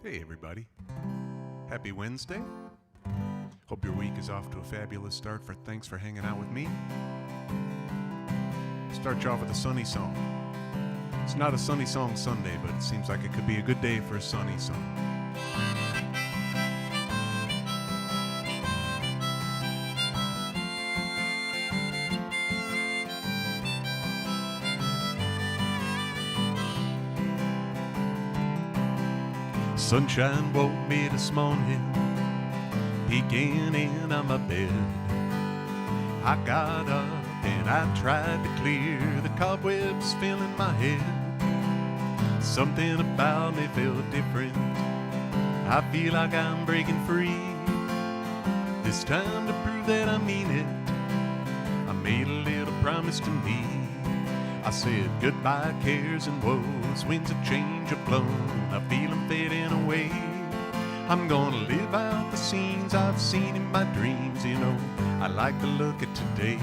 Hey everybody, happy Wednesday. Hope your week is off to a fabulous start. Thanks for hanging out with me. Start you off with a sunny song. It's not a sunny song Sunday, but it seems like it could be a good day for a sunny song. Sunshine woke me this morning, peeking in on my bed. I got up and I tried to clear the cobwebs filling my head. Something about me felt different. I feel like I'm breaking free. This time to prove that I mean it, I made a little promise to me. I said goodbye cares and woes, winds of change have blown, I feel them fading away. I'm gonna live out the scenes I've seen in my dreams, you know, I like the look of today.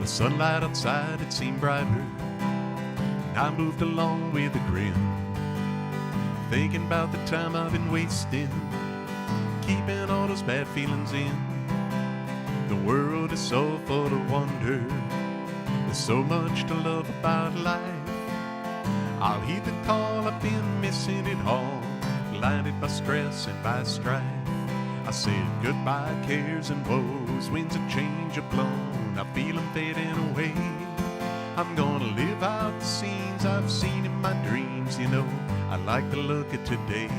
The sunlight outside, it seemed brighter, and I moved along with a grin, thinking about the time I've been wasting, keeping all those bad feelings in. The world is so full of wonder, there's so much to love about life. I'll heed the call, I've been missing it all, blinded by stress and by strife. I said goodbye cares and woes, winds of change have blown, I feel them fading away. I'm gonna live out the scenes I've seen in my dreams, you know, I like the look of today.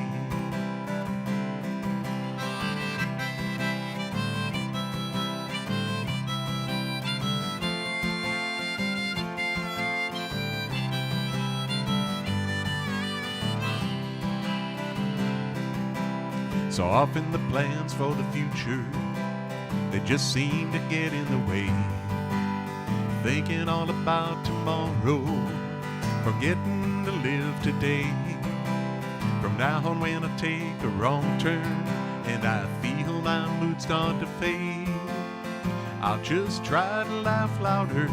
So often the plans for the future, they just seem to get in the way. Thinking all about tomorrow, forgetting to live today. From now on when I take a wrong turn and I feel my mood start to fade, I'll just try to laugh louder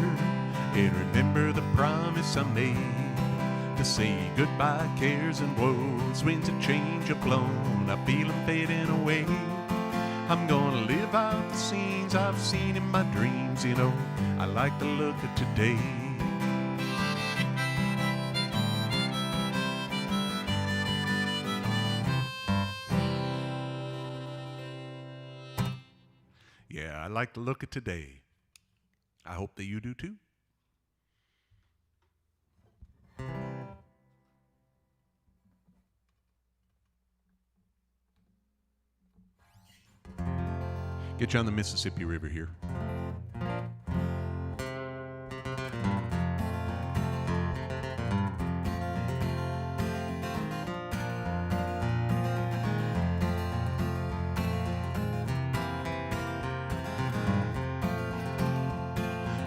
and remember the promise I made. To say goodbye cares and woes, winds of change have blown, I feel them fading away. I'm gonna live out the scenes I've seen in my dreams, you know, I like the look of today. Yeah, I like the look of today. I hope that you do too. Get you on the Mississippi River here.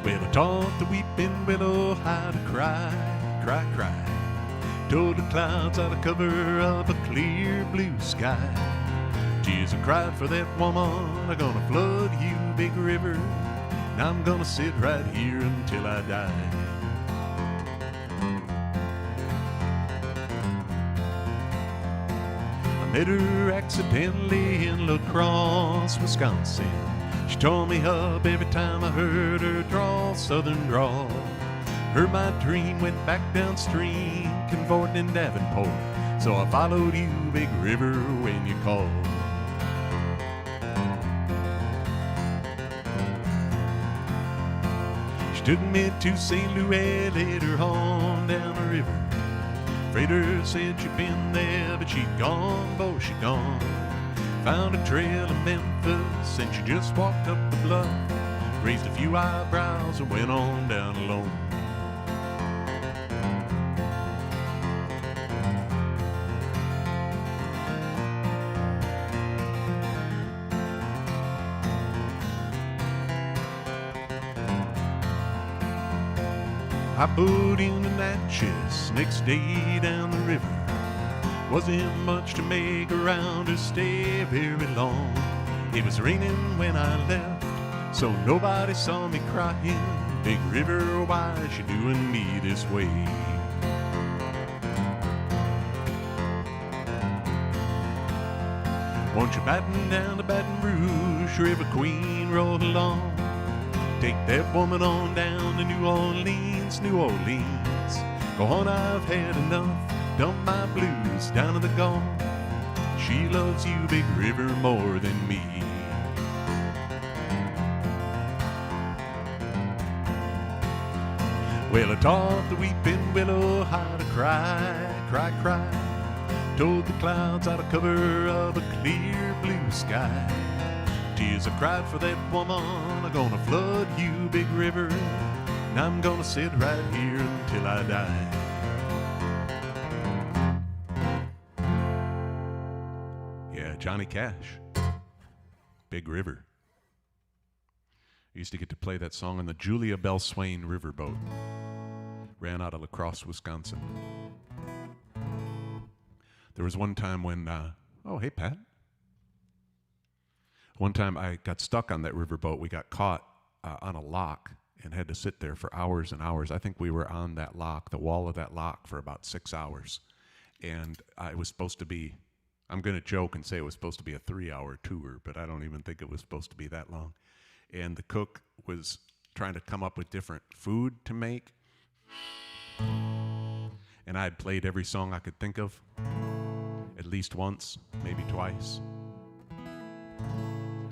Well, I taught the weeping willow how to cry, cry, cry. Told the clouds how to cover up a clear blue sky. Tears I cried for that woman, I'm gonna flood you, big river, and I'm gonna sit right here until I die. I met her accidentally in La Crosse, Wisconsin. She tore me up every time I heard her drawl, southern drawl. Heard my dream, went back downstream, Convort in Davenport, so I followed you, big river, when you called. Took me to St. Louis, later on down the river. Freighter said she'd been there, but she'd gone, boy, she'd gone. Found a trail in Memphis, and she just walked up the bluff, raised a few eyebrows, and went on down alone. I put in the Natchez next day down the river. Wasn't much to make around or stay very long. It was raining when I left, so nobody saw me crying. Big River, why is you doing me this way? Won't you batten down to Baton Rouge, River Queen, roll along? Take that woman on down to New Orleans, New Orleans. Go on, I've had enough, dump my blues down to the Gulf. She loves you, Big River, more than me. Well, I taught the weeping willow how to cry, cry, cry. Told the clouds out of cover of a clear blue sky. Tears I cried for that woman are gonna flood you, Big River, and I'm gonna sit right here until I die. Yeah, Johnny Cash, Big River. I used to get to play that song on the Julia Bell Swain riverboat. Ran out of La Crosse, Wisconsin. There was one time when, oh, hey, Pat. One time I got stuck on that riverboat. We got caught on a lock and had to sit there for hours and hours. I think we were on that lock, the wall of that lock, for about 6 hours. And it was supposed to be, I'm going to joke and say it was supposed to be a 3-hour tour, but I don't even think it was supposed to be that long. And the cook was trying to come up with different food to make. And I had played every song I could think of, at least once, maybe twice.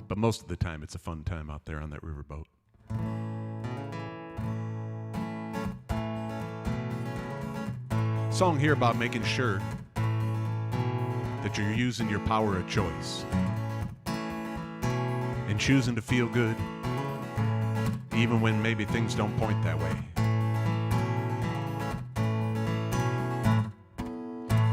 But most of the time, it's a fun time out there on that riverboat. Song here about making sure that you're using your power of choice and choosing to feel good, even when maybe things don't point that way.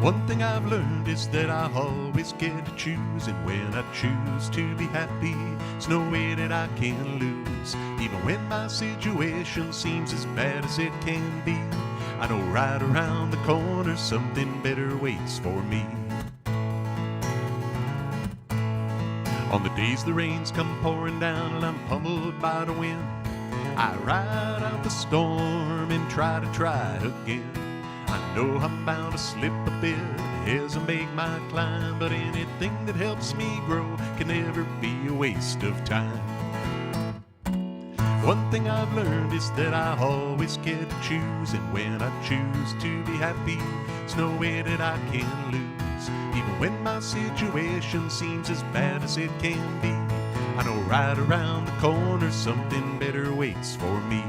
One thing I've learned is that I always get to choose, and when I choose to be happy, there's no way that I can lose. Even when my situation seems as bad as it can be, I know right around the corner something better waits for me. On the days the rains come pouring down and I'm pummeled by the wind, I ride out the storm and try again. I know I'm bound to slip a bit as I make my climb, but anything that helps me grow can never be a waste of time. One thing I've learned is that I always get to choose, and when I choose to be happy, there's no way that I can lose. Even when my situation seems as bad as it can be, I know right around the corner something better waits for me.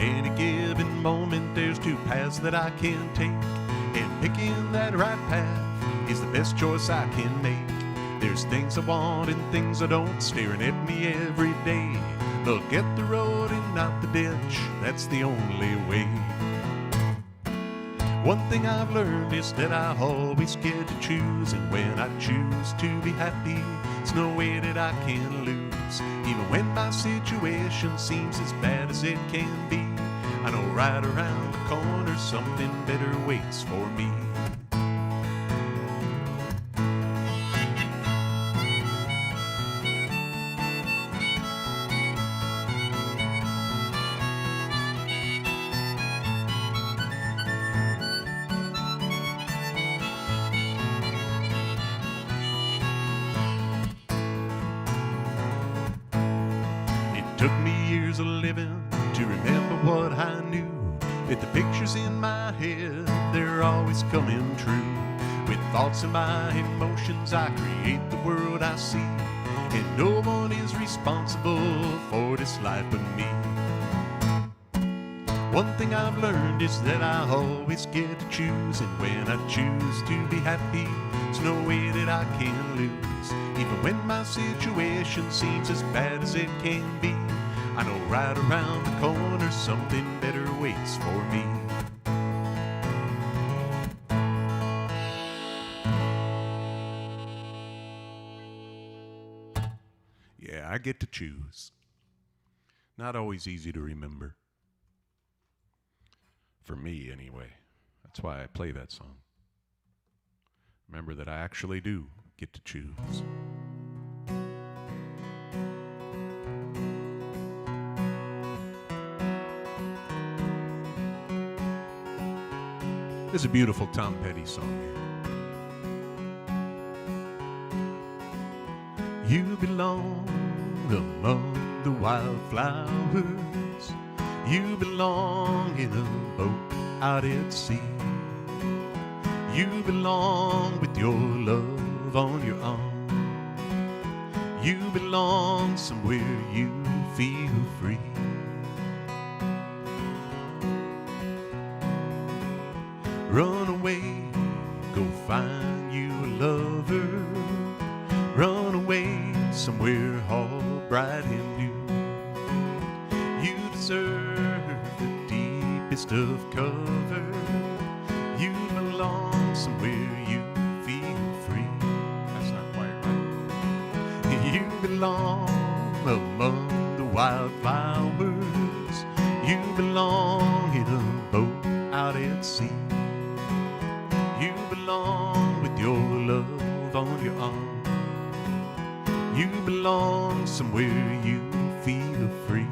In any given moment, there's two paths that I can take, and picking that right path is the best choice I can make. There's things I want and things I don't staring at me every day. Look at the road and not the ditch, that's the only way. One thing I've learned is that I always get to choose, and when I choose to be happy, there's no way that I can lose. Even when my situation seems as bad as it can be, I know right around the corner something better waits for me. Took me years of living to remember what I knew, that the pictures in my head, they're always coming true. With thoughts and my emotions, I create the world I see, and no one is responsible for this life but me. One thing I've learned is that I always get to choose, and when I choose to be happy, there's no way that I can lose. Even when my situation seems as bad as it can be, I know right around the corner something better waits for me. Yeah, I get to choose. Not always easy to remember. For me, anyway. That's why I play that song. Remember that I actually do get to choose. This is a beautiful Tom Petty song here. You belong among the wildflowers. You belong in a boat out at sea. You belong with your love on your arm. You belong somewhere you feel free. Run away, go find you a lover. Run away somewhere all bright and new. You deserve the deepest of cover. You belong somewhere you feel free. That's not quite right. You belong among the wildflowers. You belong in a boat out at sea. You belong with your love on your arm. You belong somewhere you feel free.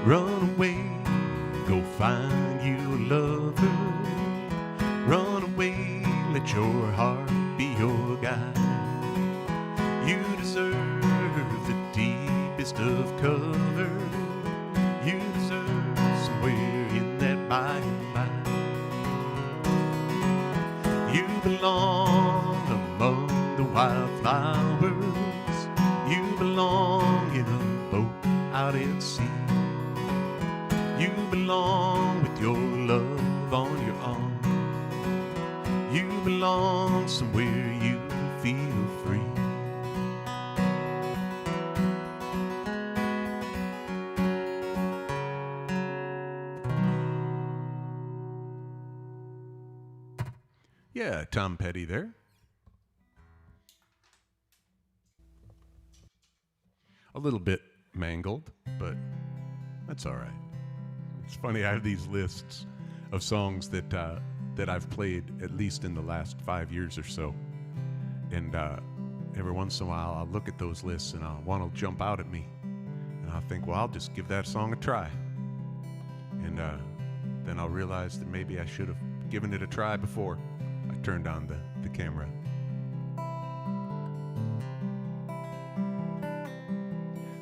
Run away, go find you a lover. Run away, let your heart be your guide. You deserve the deepest of cover. You deserve somewhere in that by and by. You belong among the wildflowers. You belong in a boat out at sea. You belong with your love on your arm. You belong somewhere you feel free. Yeah, Tom Petty there. A little bit mangled, but that's all right. It's funny, I have these lists of songs that I've played at least in the last 5 years or so. And every once in a while, I'll look at those lists and one will jump out at me. And I'll think, well, I'll just give that song a try. And then I'll realize that maybe I should have given it a try before I turned on the camera.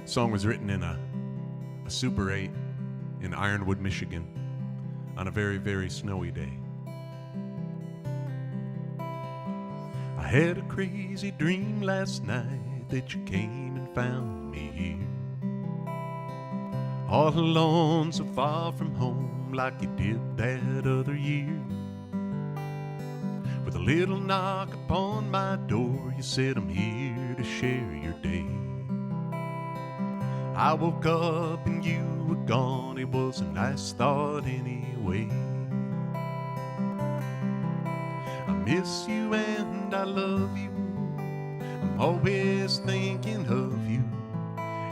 The song was written in a Super 8 in Ironwood, Michigan on a very, very snowy day. I had a crazy dream last night that you came and found me here, all alone so far from home like you did that other year. With a little knock upon my door, you said, I'm here to share your day. I woke up and you were gone. It was a nice thought anyway. I miss you and I love you. I'm always thinking of you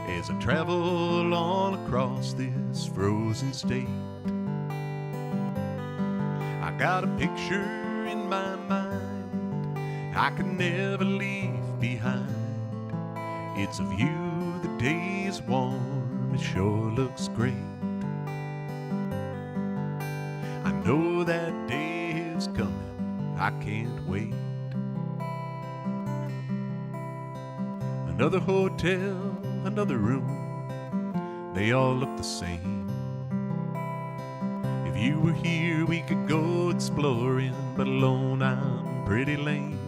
as I travel on across this frozen state. I got a picture in my mind I can never leave behind. It's of you, the day is warm, it sure looks great. I know that day is coming, I can't wait. Another hotel, another room, they all look the same. If you were here we could go exploring, but alone I'm pretty lame.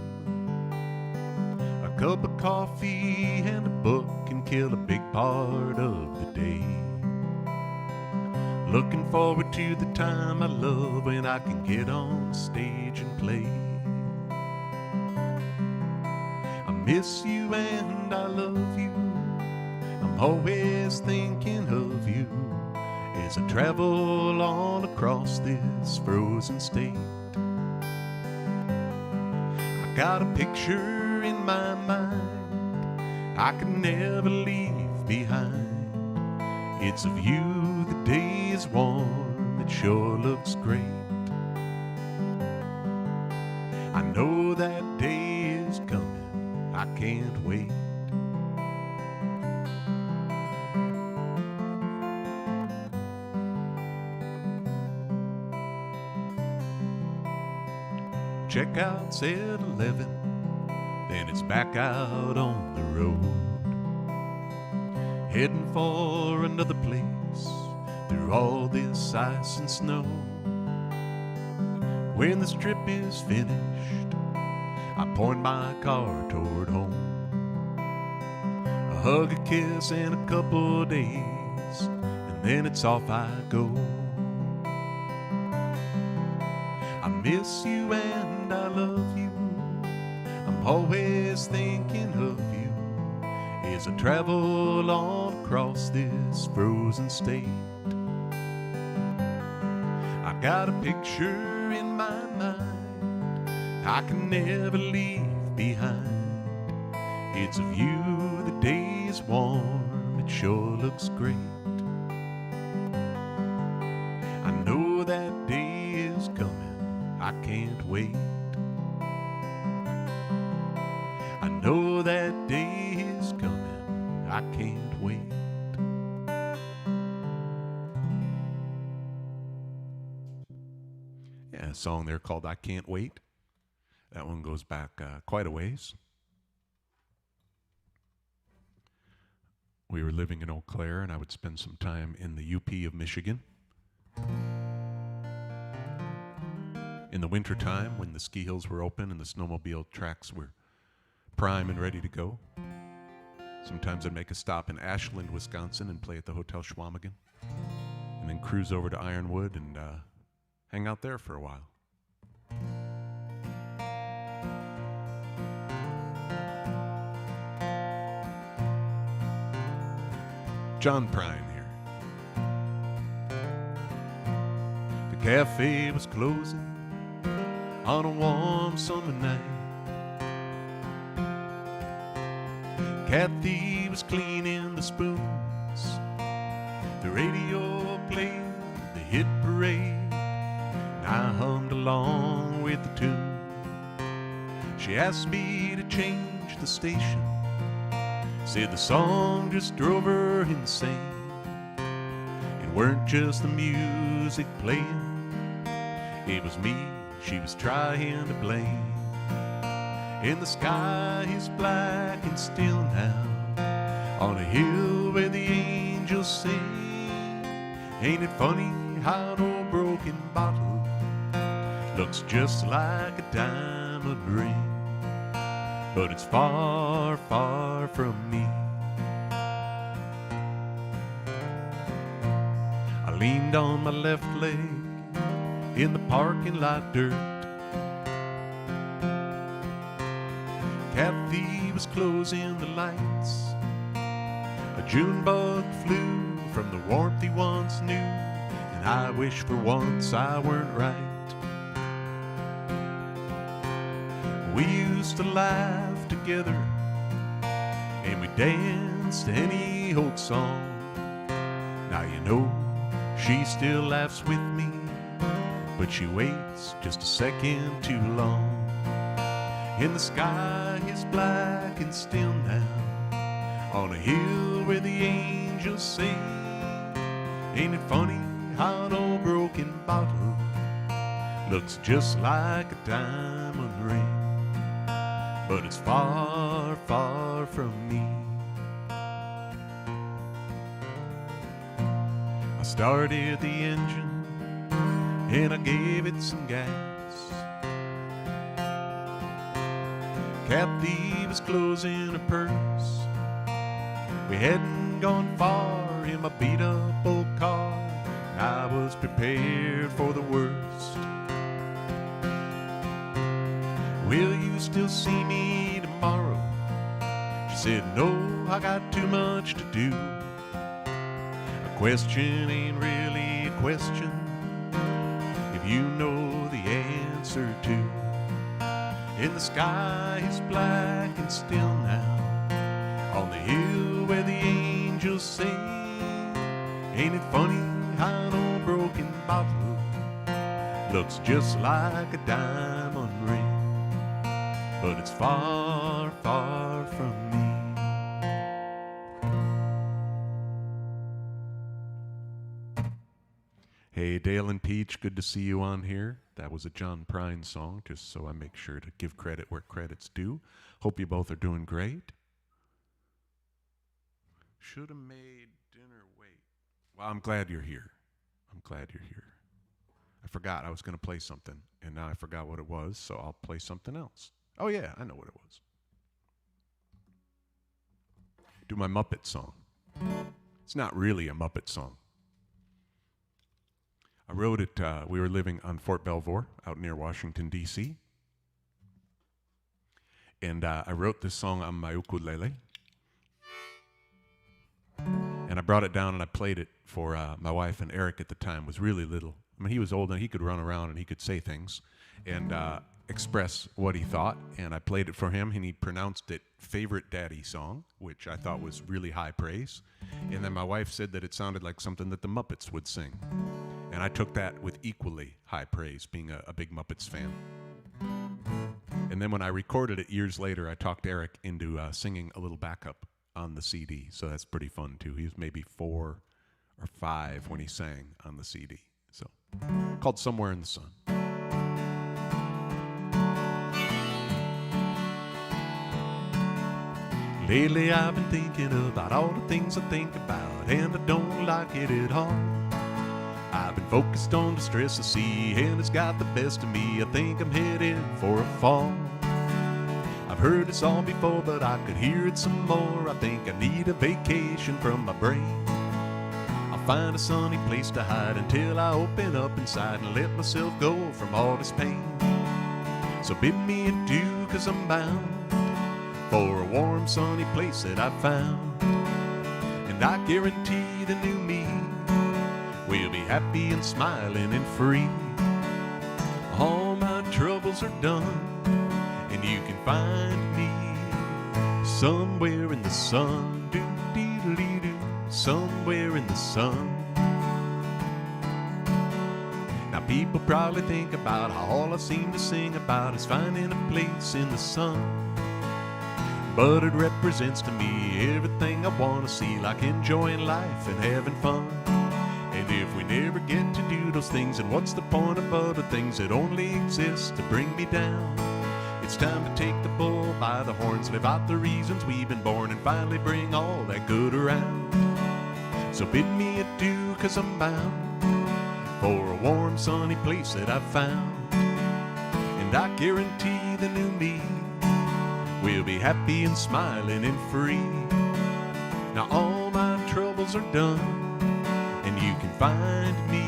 A cup of coffee and a book can kill a big part of the day. Looking forward to the time I love when I can get on stage and play. I miss you and I love you. I'm always thinking of you as I travel on across this frozen state. I got a picture in my mind I can never leave behind. It's of you, the day is warm, it sure looks great. I know that day is coming, checkout's at 11, then it's back out on the road, heading for another place through all this ice and snow. When this trip is finished, I point my car toward home. A hug, a kiss, and a couple days, and then it's off I go. I miss you and I love you. I'm always thinking of you as I travel all across this frozen state. I got a picture in my mind I can never leave behind. It's of you, the day is warm, it sure looks great. I know that day is coming, I can't wait. I know that day is coming, I can't wait. Yeah, a song there called I Can't Wait. That one goes back quite a ways. We were living in Eau Claire, and I would spend some time in the UP of Michigan. In the wintertime, when the ski hills were open and the snowmobile tracks were prime and ready to go, sometimes I'd make a stop in Ashland, Wisconsin, and play at the Hotel Schwamigan, and then cruise over to Ironwood and hang out there for a while. John Prine here. The cafe was closing on a warm summer night. Kathy was cleaning the spoons. The radio played the hit parade, and I hummed along with the tune. She asked me to change the station, said the song just drove her insane. It weren't just the music playing, it was me she was trying to blame. And the sky is black and still now, on a hill where the angels sing. Ain't it funny how an old broken bottle looks just like a diamond ring? But it's far, far from me. I leaned on my left leg in the parking lot dirt. Kathy was closing the lights. A June bug flew from the warmth he once knew, and I wish for once I weren't right. We used to laugh together, and we danced to any old song. Now you know she still laughs with me, but she waits just a second too long. And the sky is black and still now, on a hill where the angels sing. Ain't it funny how an old broken bottle looks just like a diamond ring? But it's far, far from me. I started the engine and I gave it some gas. Kathy was closing her purse. We hadn't gone far in my beat-up old car, and I was prepared for the worst. Will you still see me tomorrow? She said, no, I got too much to do. A question ain't really a question if you know the answer to. And the sky is black and still now, on the hill where the angels sing. Ain't it funny how an old broken bottle looks just like a diamond ring? But it's far, far from me. Hey, Dale and Peach, good to see you on here. That was a John Prine song, just so I make sure to give credit where credit's due. Hope you both are doing great. Should have made dinner wait. Well, I'm glad you're here. I'm glad you're here. I forgot I was going to play something, and now I forgot what it was, so I'll play something else. Oh, yeah, I know what it was. Do my Muppet song. It's not really a Muppet song. I wrote it, we were living on Fort Belvoir out near Washington, D.C. And I wrote this song on my ukulele. And I brought it down and I played it for my wife, and Eric at the time was really little. I mean, he was old and he could run around and he could say things and express what he thought. And I played it for him and he pronounced it favorite daddy song, which I thought was really high praise. And then my wife said that it sounded like something that the Muppets would sing. And I took that with equally high praise, being a big Muppets fan. And then when I recorded it years later, I talked Eric into singing a little backup on the CD. So that's pretty fun too. He was maybe 4 or 5 when he sang on the CD. So called Somewhere in the Sun. Lately I've been thinking about all the things I think about, and I don't like it at all. I've been focused on the stress I see, and it's got the best of me. I think I'm headed for a fall. I've heard this all before, but I could hear it some more. I think I need a vacation from my brain. I'll find a sunny place to hide until I open up inside and let myself go from all this pain. So bid me adieu, 'cause I'm bound for a warm, sunny place that I've found. And I guarantee the new me will be happy and smiling and free. All my troubles are done, and you can find me somewhere in the sun, doo-dee-doo-doo, somewhere in the sun. Now people probably think about how all I seem to sing about is finding a place in the sun. But it represents to me everything I want to see, like enjoying life and having fun. And if we never get to do those things, then what's the point of other things that only exist to bring me down? It's time to take the bull by the horns, live out the reasons we've been born, and finally bring all that good around. So bid me adieu, 'cause I'm bound for a warm, sunny place that I've found. And I guarantee the new me will be happy and smiling and free. Now all my troubles are done, and you can find me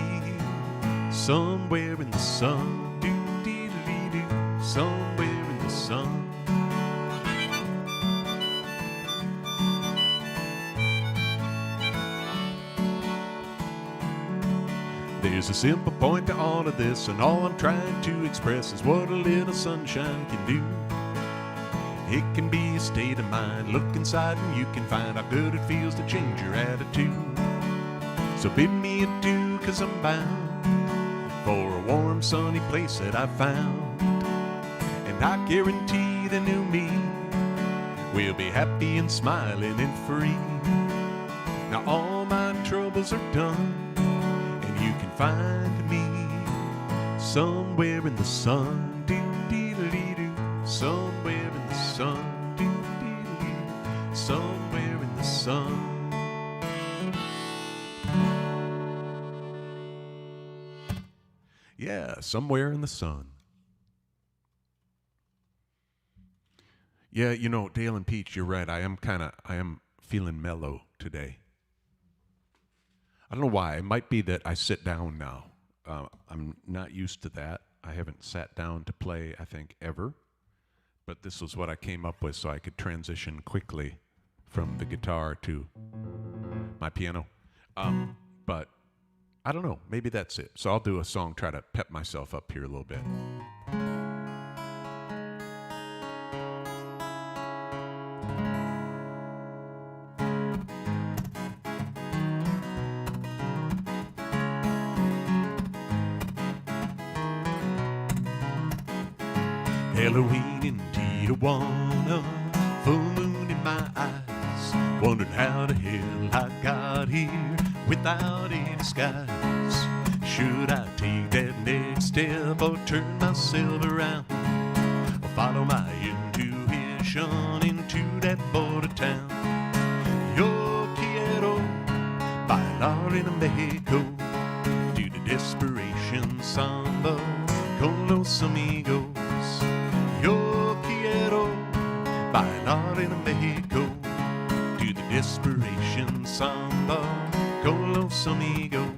somewhere in the sun, doo-dee-dee-doo, somewhere in the sun. There's a simple point to all of this, and all I'm trying to express is what a little sunshine can do. It can be a state of mind. Look inside and you can find how good it feels to change your attitude. So bid me adieu, 'cause I'm bound for a warm, sunny place that I've found. And I guarantee the new me will be happy and smiling and free. Now all my troubles are done, and you can find me somewhere in the sun, doo-dee-dee-doo, somewhere in the sun, doo-dee-dee, somewhere in the sun. Yeah, somewhere in the sun. Yeah, you know, Dale and Peach, you're right. I am feeling mellow today. I don't know why. It might be that I sit down now. I'm not used to that. I haven't sat down to play, I think, ever. But this was what I came up with so I could transition quickly from the guitar to my piano. But I don't know. Maybe that's it. So I'll do a song, try to pep myself up here a little bit. Halloween in Tijuana, full moon in my eyes, wondering how the hell I got here without any disguise. Should I take that next step or turn myself around or follow my intuition into that border town. Yo quiero bailar en Mexico to the desperation samba con los amigos. Yo quiero bailar en Mexico to the desperation samba con los amigos.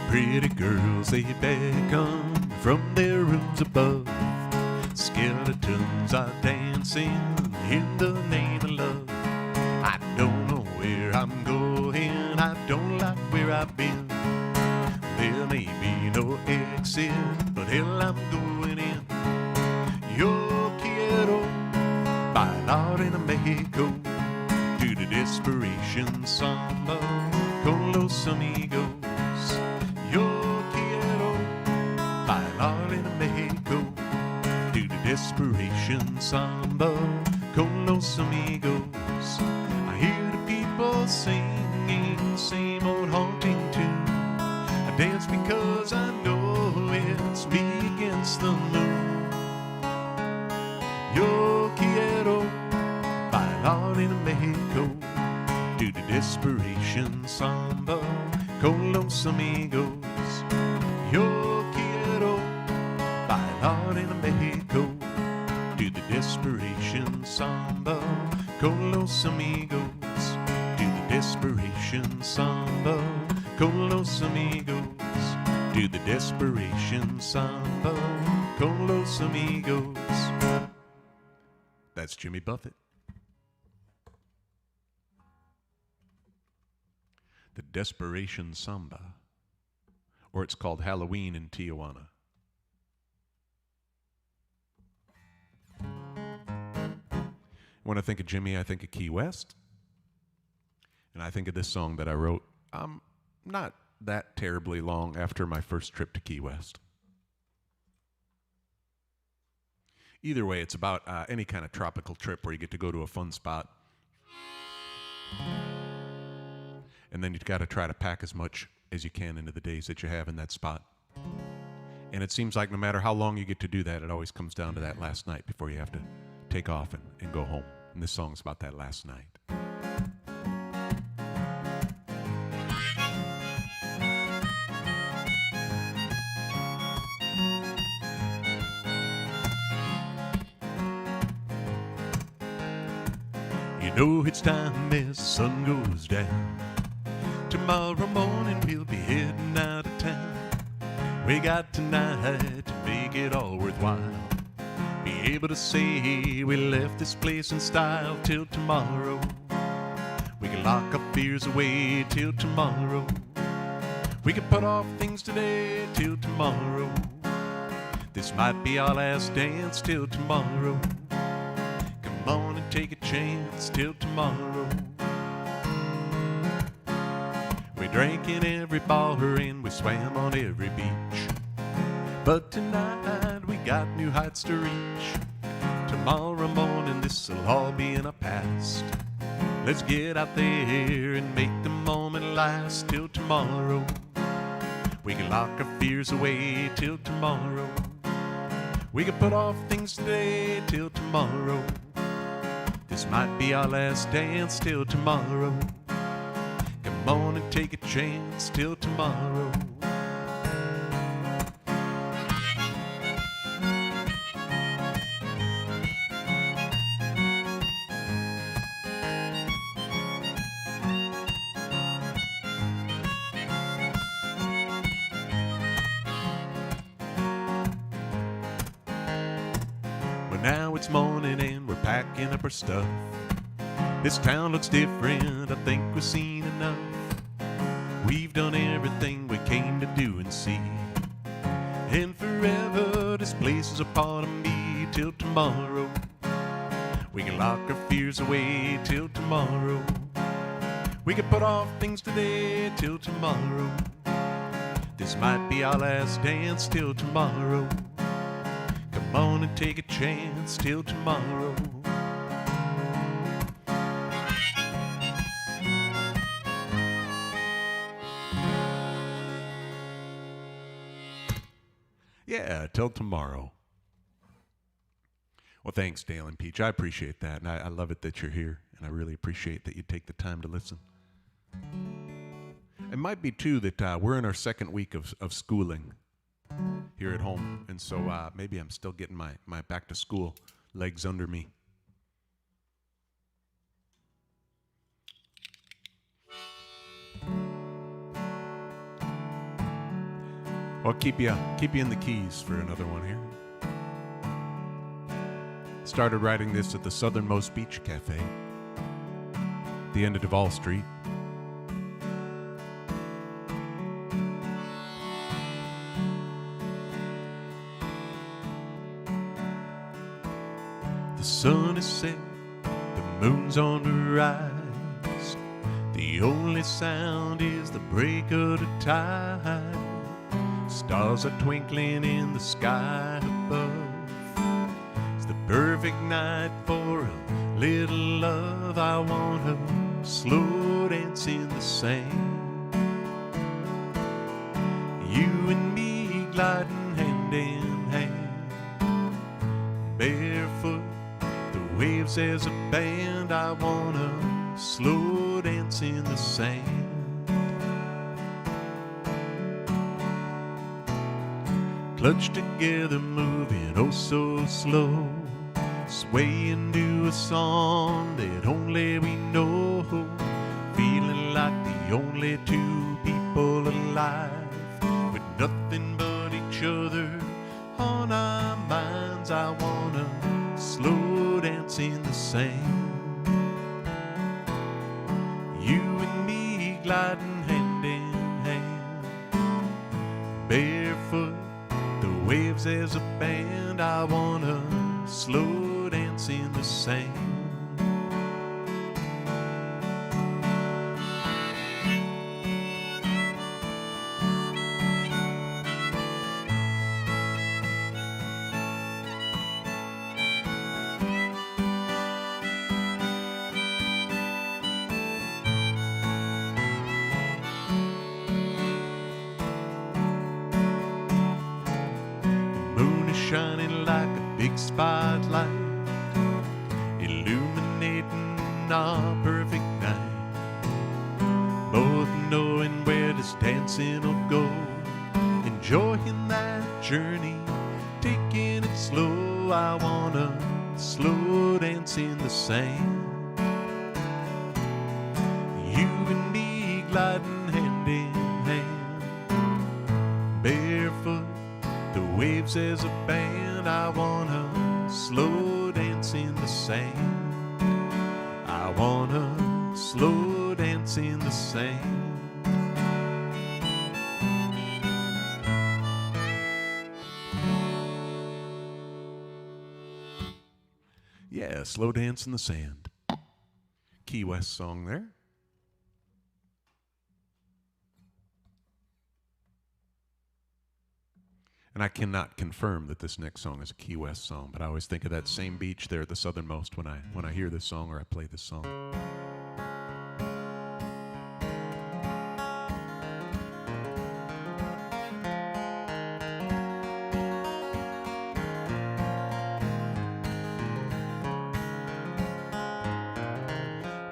Pretty girls, they beckon from their rooms above. Skeletons are dancing in the name of love. I don't know where I'm going, I don't like where I've been. There may be no exit, but hell, I'm going in. Yo quiero bailar en Mexico to the desperation samba con los amigos. Yo quiero bailar en Mexico to the desperation samba con los amigos. I hear the people singing same old haunting tune. I dance because I know it's me against the moon. Yo quiero bailar en Mexico to the desperation samba con los amigos. Yo quiero bailar en Mexico to the desperation samba con los amigos. To the desperation samba con los amigos. To the desperation samba con los amigos. That's Jimmy Buffett. The Desperation Samba, or it's called Halloween in Tijuana. When I think of Jimmy, I think of Key West, and I think of this song that I wrote not that terribly long after my first trip to Key West. Either way, it's about any kind of tropical trip where you get to go to a fun spot. And then you've got to try to pack as much as you can into the days that you have in that spot. And it seems like no matter how long you get to do that, it always comes down to that last night before you have to take off and go home. And this song's about that last night. You know it's time as the sun goes down. Tomorrow morning we'll be heading out of town. We got tonight to make it all worthwhile. Be able to say we left this place in style till tomorrow. We can lock our fears away till tomorrow. We can put off things today till tomorrow. This might be our last dance till tomorrow. Come on and take a chance till tomorrow. We drank in every bar and we swam on every beach. But tonight we got new heights to reach. Tomorrow morning this'll all be in our past. Let's get out there and make the moment last till tomorrow. We can lock our fears away till tomorrow. We can put off things today till tomorrow. This might be our last dance till tomorrow. Come on and take a chance till tomorrow. Well, now it's morning and we're packing up our stuff. This town looks different, I think we've seen enough. We've done everything we came to do and see. And forever this place is a part of me till tomorrow. We can lock our fears away till tomorrow. We can put off things today till tomorrow. This might be our last dance till tomorrow. Come on and take a chance till tomorrow. Yeah, till tomorrow. Well, thanks, Dale and Peach. I appreciate that, and I love it that you're here, and I really appreciate that you take the time to listen. It might be, too, that we're in our second week of schooling here at home, and so maybe I'm still getting my back-to-school legs under me. I'll keep you in the keys for another one here. Started writing this at the southernmost beach cafe, the end of Duval Street. The sun is set, the moon's on the rise. The only sound is the break of the tide. Stars are twinkling in the sky above. It's the perfect night for a little love. I wanna slow dance in the sand. You and me gliding hand in hand, barefoot, the waves as a band. I wanna slow dance in the sand. Clutched together, moving oh so slow, swaying to a song that only we know, feeling like the only two people alive, with nothing but each other on our minds. I wanna slow dance in the sand. You and me gliding hand in hand, barefoot, waves as a band. I wanna slow dance in the sand. Shining like a big spotlight, illuminating our perfect night. Both knowing where this dancing will go, enjoying that journey, taking it slow. I wanna slow dance in the sand. You and me gliding hand in hand, barefoot, the waves as a band. I wanna slow dance in the sand. I wanna slow dance in the sand. Yeah, slow dance in the sand. Key West song there. And I cannot confirm that this next song is a Key West song, but I always think of that same beach there at the southernmost when I hear this song or I play this song.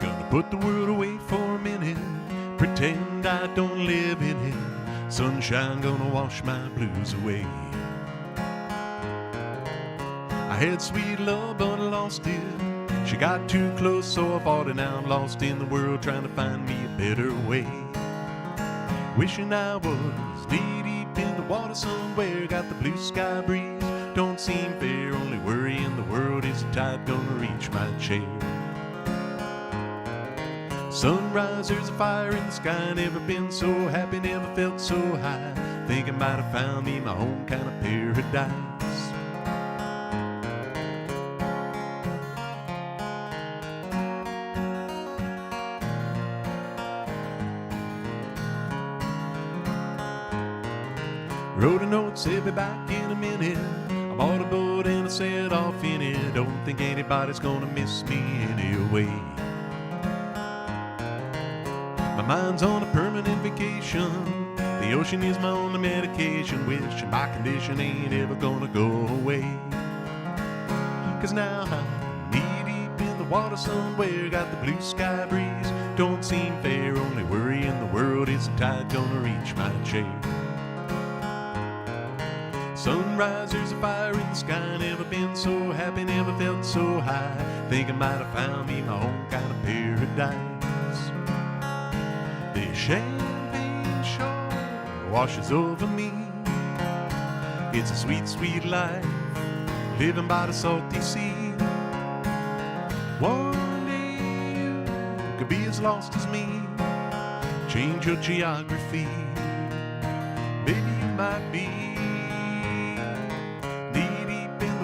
Gonna put the world away for a minute, pretend I don't live in it. Sunshine gonna wash my blues away. I had sweet love but I lost it. She got too close so I fought it out. Lost in the world trying to find me a better way. Wishing I was knee deep in the water somewhere. Got the blue sky breeze, don't seem fair. Only worry in the world is the tide gonna reach my chair. Sunrise, there's a fire in the sky. Never been so happy, never felt so high. Think I might have found me my own kind of paradise. Wrote a note, said be back in a minute. I bought a boat and I set off in it. Don't think anybody's gonna miss me anyway. My mind's on a permanent vacation, The ocean is my only medication, wishing my condition ain't ever gonna go away. 'Cause now I'm knee-deep in the water somewhere, got the blue sky breeze, don't seem fair, only worry in the world is the tide gonna reach my chair. Sunrise, there's a fire in the sky, never been so happy, never felt so high. Think I might have found me my own kind of paradise. This champagne shore washes over me. It's a sweet, sweet life, living by the salty sea. One day you could be as lost as me, change your geography, maybe you might be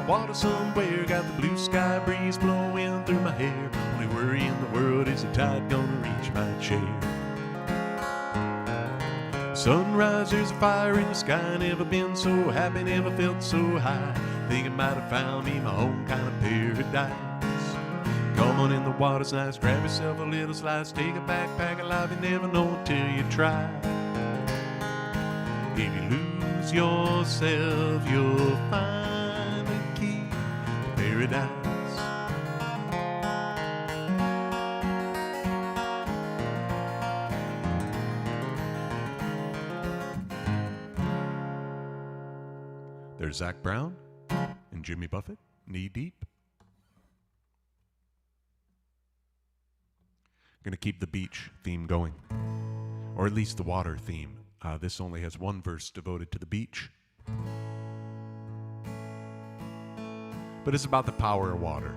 water somewhere, got the blue sky breeze blowing through my hair. Only worry in the world is the tide gonna reach my chair. Sunrise, there's a fire in the sky, never been so happy, never felt so high. Think I might have found me my own kind of paradise. Come on in, the water's nice, grab yourself a little slice, take a backpack alive, you never know until you try. If you lose yourself, you'll find paradise. There's Zach Brown and Jimmy Buffett, knee deep. Gonna keep the beach theme going, or at least the water theme. This only has one verse devoted to the beach, but it's about the power of water.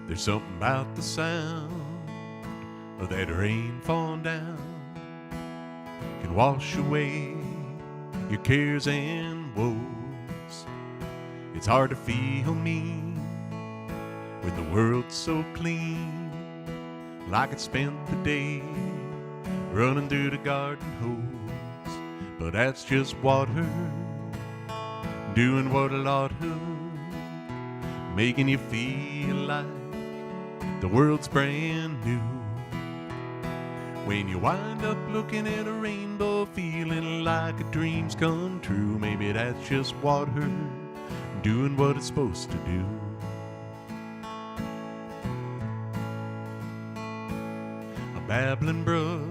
There's something about the sound of that rain falling down, can wash away your cares and woes. It's hard to feel mean when the world's so clean, like it spent the day running through the garden hose. But that's just water, doing what it ought to, making you feel like the world's brand new. When you wind up looking at a rainbow, feeling like a dream's come true, maybe that's just water, doing what it's supposed to do. A babbling brook,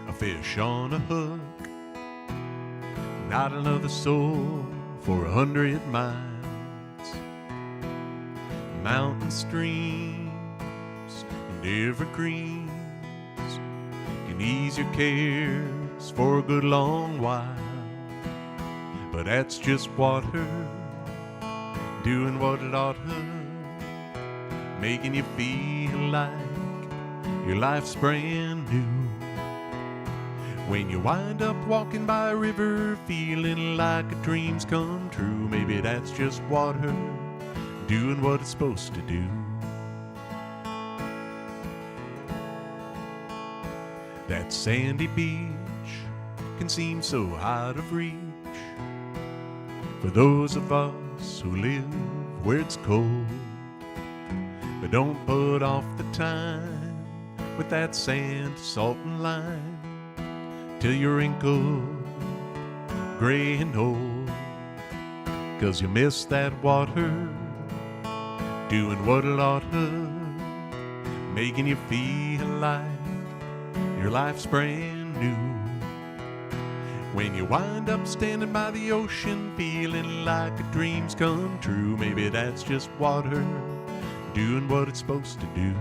a fish on a hook, not another soul for 100 miles. Mountain streams and evergreens can ease your cares for a good long while. But that's just water, doing what it ought to, making you feel like your life's brand new. When you wind up walking by a river, feeling like a dream's come true, maybe that's just water, doing what it's supposed to do. That sandy beach can seem so out of reach for those of us who live where it's cold. But don't put off the time with that sand, salt and lime till you're wrinkled, gray and old. 'Cause you miss that water, doing what it ought to, making you feel like your life's brand new. When you wind up standing by the ocean, feeling like a dream's come true, maybe that's just water, doing what it's supposed to do.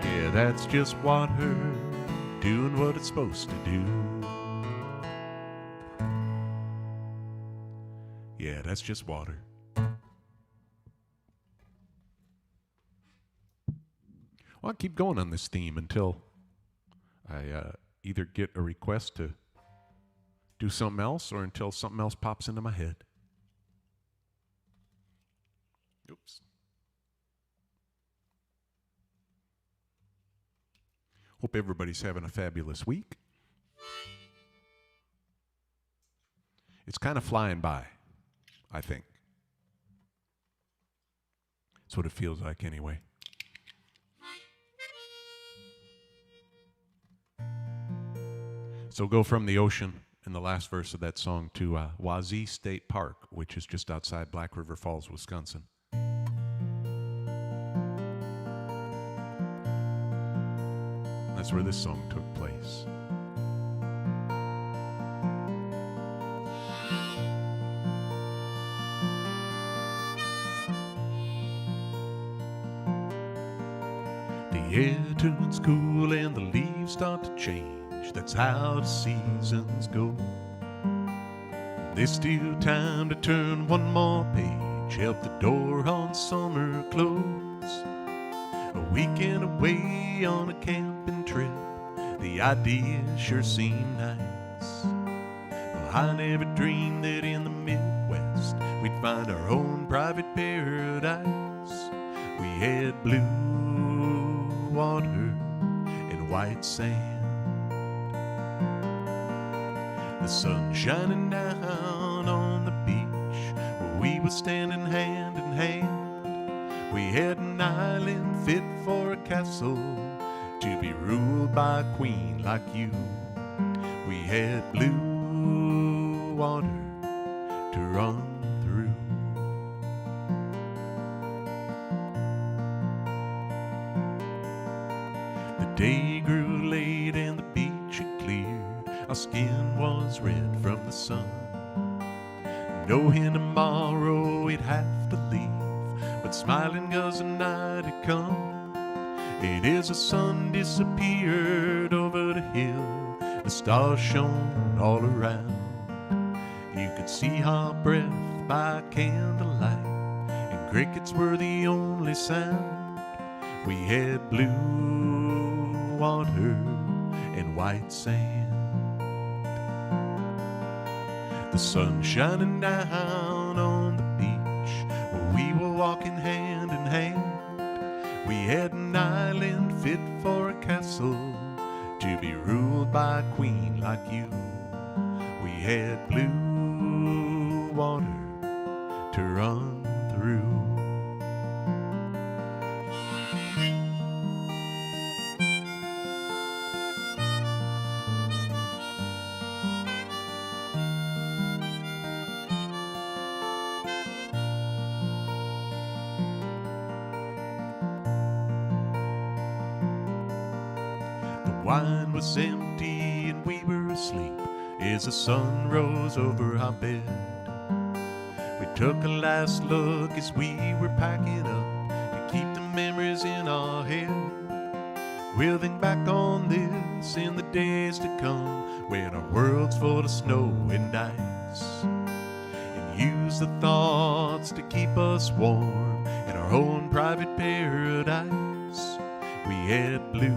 Yeah, that's just water, doing what it's supposed to do. Yeah, that's just water. Well, I'll keep going on this theme until I either get a request to do something else or until something else pops into my head. Oops. Hope everybody's having a fabulous week. It's kind of flying by, I think. That's what it feels like anyway. So go from the ocean in the last verse of that song to Wazee State Park, which is just outside Black River Falls, Wisconsin. That's where this song took place. The air turns cool and the leaves start to change. That's how the seasons go. There's still time to turn one more page. Help the door on summer close. A weekend away on a camping trip. The idea sure seemed nice. Well, I never dreamed that in the Midwest we'd find our own private paradise. We had blue water and white sand. The sun shining down on the beach where we were standing hand in hand. We had an island fit for a castle to be ruled by a queen like you. We had blue water to run through. The day grew late and the beach had cleared. Our skin was red from the sun. Knowing tomorrow we'd have to leave, but smiling 'cause the night had come. And as the sun disappeared over the hill, the stars shone all around. You could see our breath by candlelight, and crickets were the only sound. We had blue water and white sand. The sun shining down on the beach where we were walking hand in hand. We had an island fit for a castle to be ruled by a queen like you. We had blue water to run through. Wine was empty and we were asleep as the sun rose over our bed. We took a last look as we were packing up to keep the memories in our head. We'll think back on this in the days to come when our world's full of snow and ice, and use the thoughts to keep us warm in our own private paradise. We had blue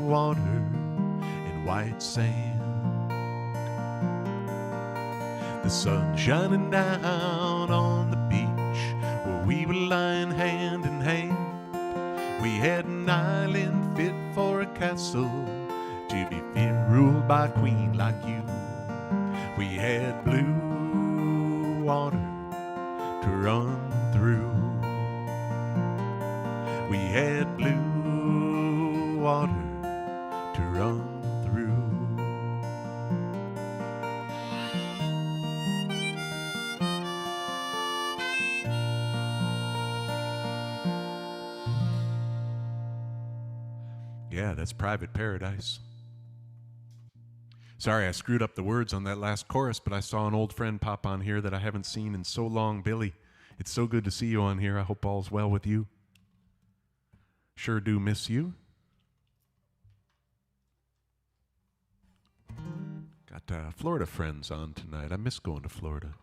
water and white sand. The sun shining down on the beach where we were lying hand in hand. We had an island fit for a castle to be ruled by a queen like you. We had blue water to run through. We had blue water to run through. Yeah, that's Private Paradise. Sorry, I screwed up the words on that last chorus, but I saw an old friend pop on here that I haven't seen in so long. Billy, it's so good to see you on here. I hope all's well with you. Sure do miss you. Got Florida friends on tonight. I miss going to Florida.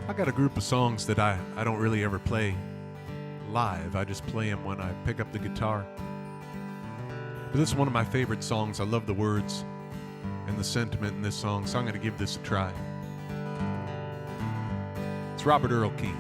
I got a group of songs that I don't really ever play live. I just play them when I pick up the guitar. But this is one of my favorite songs. I love the words and the sentiment in this song, so I'm going to give this a try. It's Robert Earl King.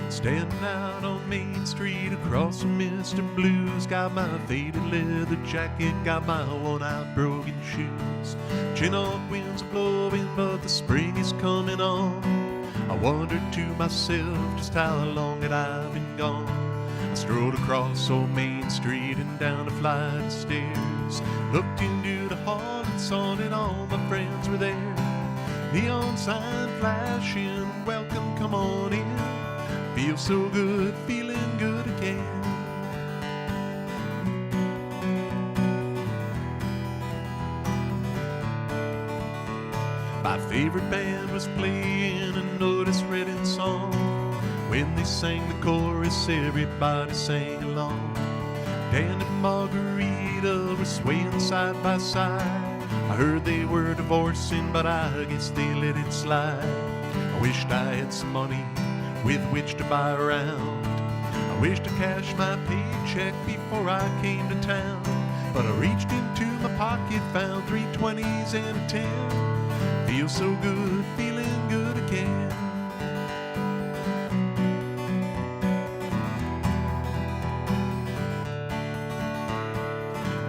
Standing out on Main Street across from Mr. Blues. Got my faded leather jacket, got my worn-out broken shoes. Chinook winds are blowing, but the spring is coming on. I wondered to myself just how long had I been gone. I strolled across old Main Street and down a flight of stairs. Looked into the hall and saw that all my friends were there. Neon sign flashing, welcome, come on in. Feels so good, feeling good again. My favorite band was playing an Otis Redding song. When they sang the chorus, everybody sang along. Dan and Margarita were swaying side by side. I heard they were divorcing, but I guess they let it slide. I wished I had some money with which to buy a round. I wished to cash my paycheck before I came to town. But I reached into my pocket, found 320s and a 10. Feels so good, feeling good again.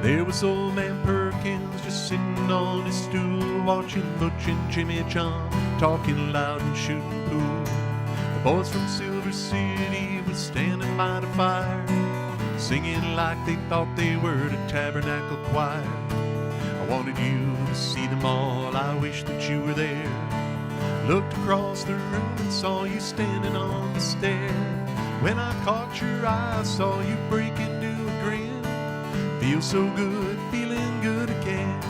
There was old man Perkins just sitting on his stool, watching Butch and Jimmy John, talking loud and shooting pool. The boys from Silver City were standing by the fire, singing like they thought they were the Tabernacle Choir. I wanted you to see them all, I wish that you were there. Looked across the room and saw you standing on the stair. When I caught your eye, I saw you break into a grin. Feels so good, feeling good again.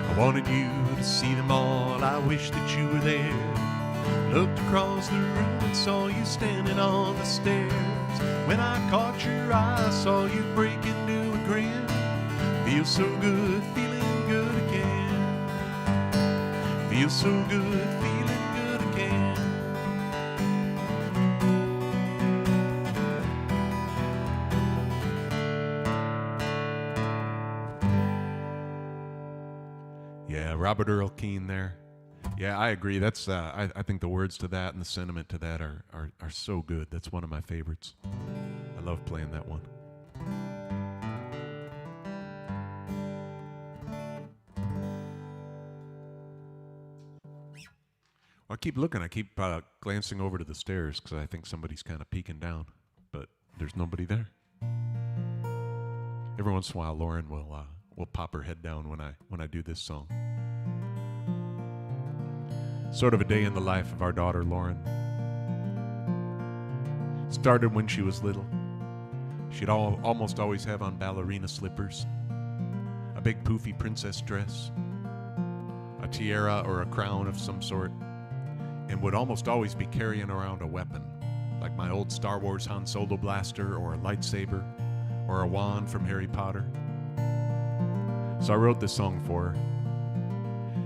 I wanted you to see them all, I wish that you were there. Looked across the room and saw you standing on the stairs. When I caught your eye, I saw you break into a grin. Feels so good, feeling good again. Feels so good, feeling good again. Yeah, Robert Earl Keen there. Yeah, I agree. That's I think the words to that and the sentiment to that are so good. That's one of my favorites. I love playing that one. Well, I keep looking. I keep glancing over to the stairs because I think somebody's kind of peeking down, but there's nobody there. Every once in a while, Lauren will pop her head down when I do this song. Sort of a day in the life of our daughter, Lauren. Started when she was little. She'd almost always have on ballerina slippers, a big poofy princess dress, a tiara or a crown of some sort, and would almost always be carrying around a weapon, like my old Star Wars Han Solo blaster or a lightsaber or a wand from Harry Potter. So I wrote this song for her.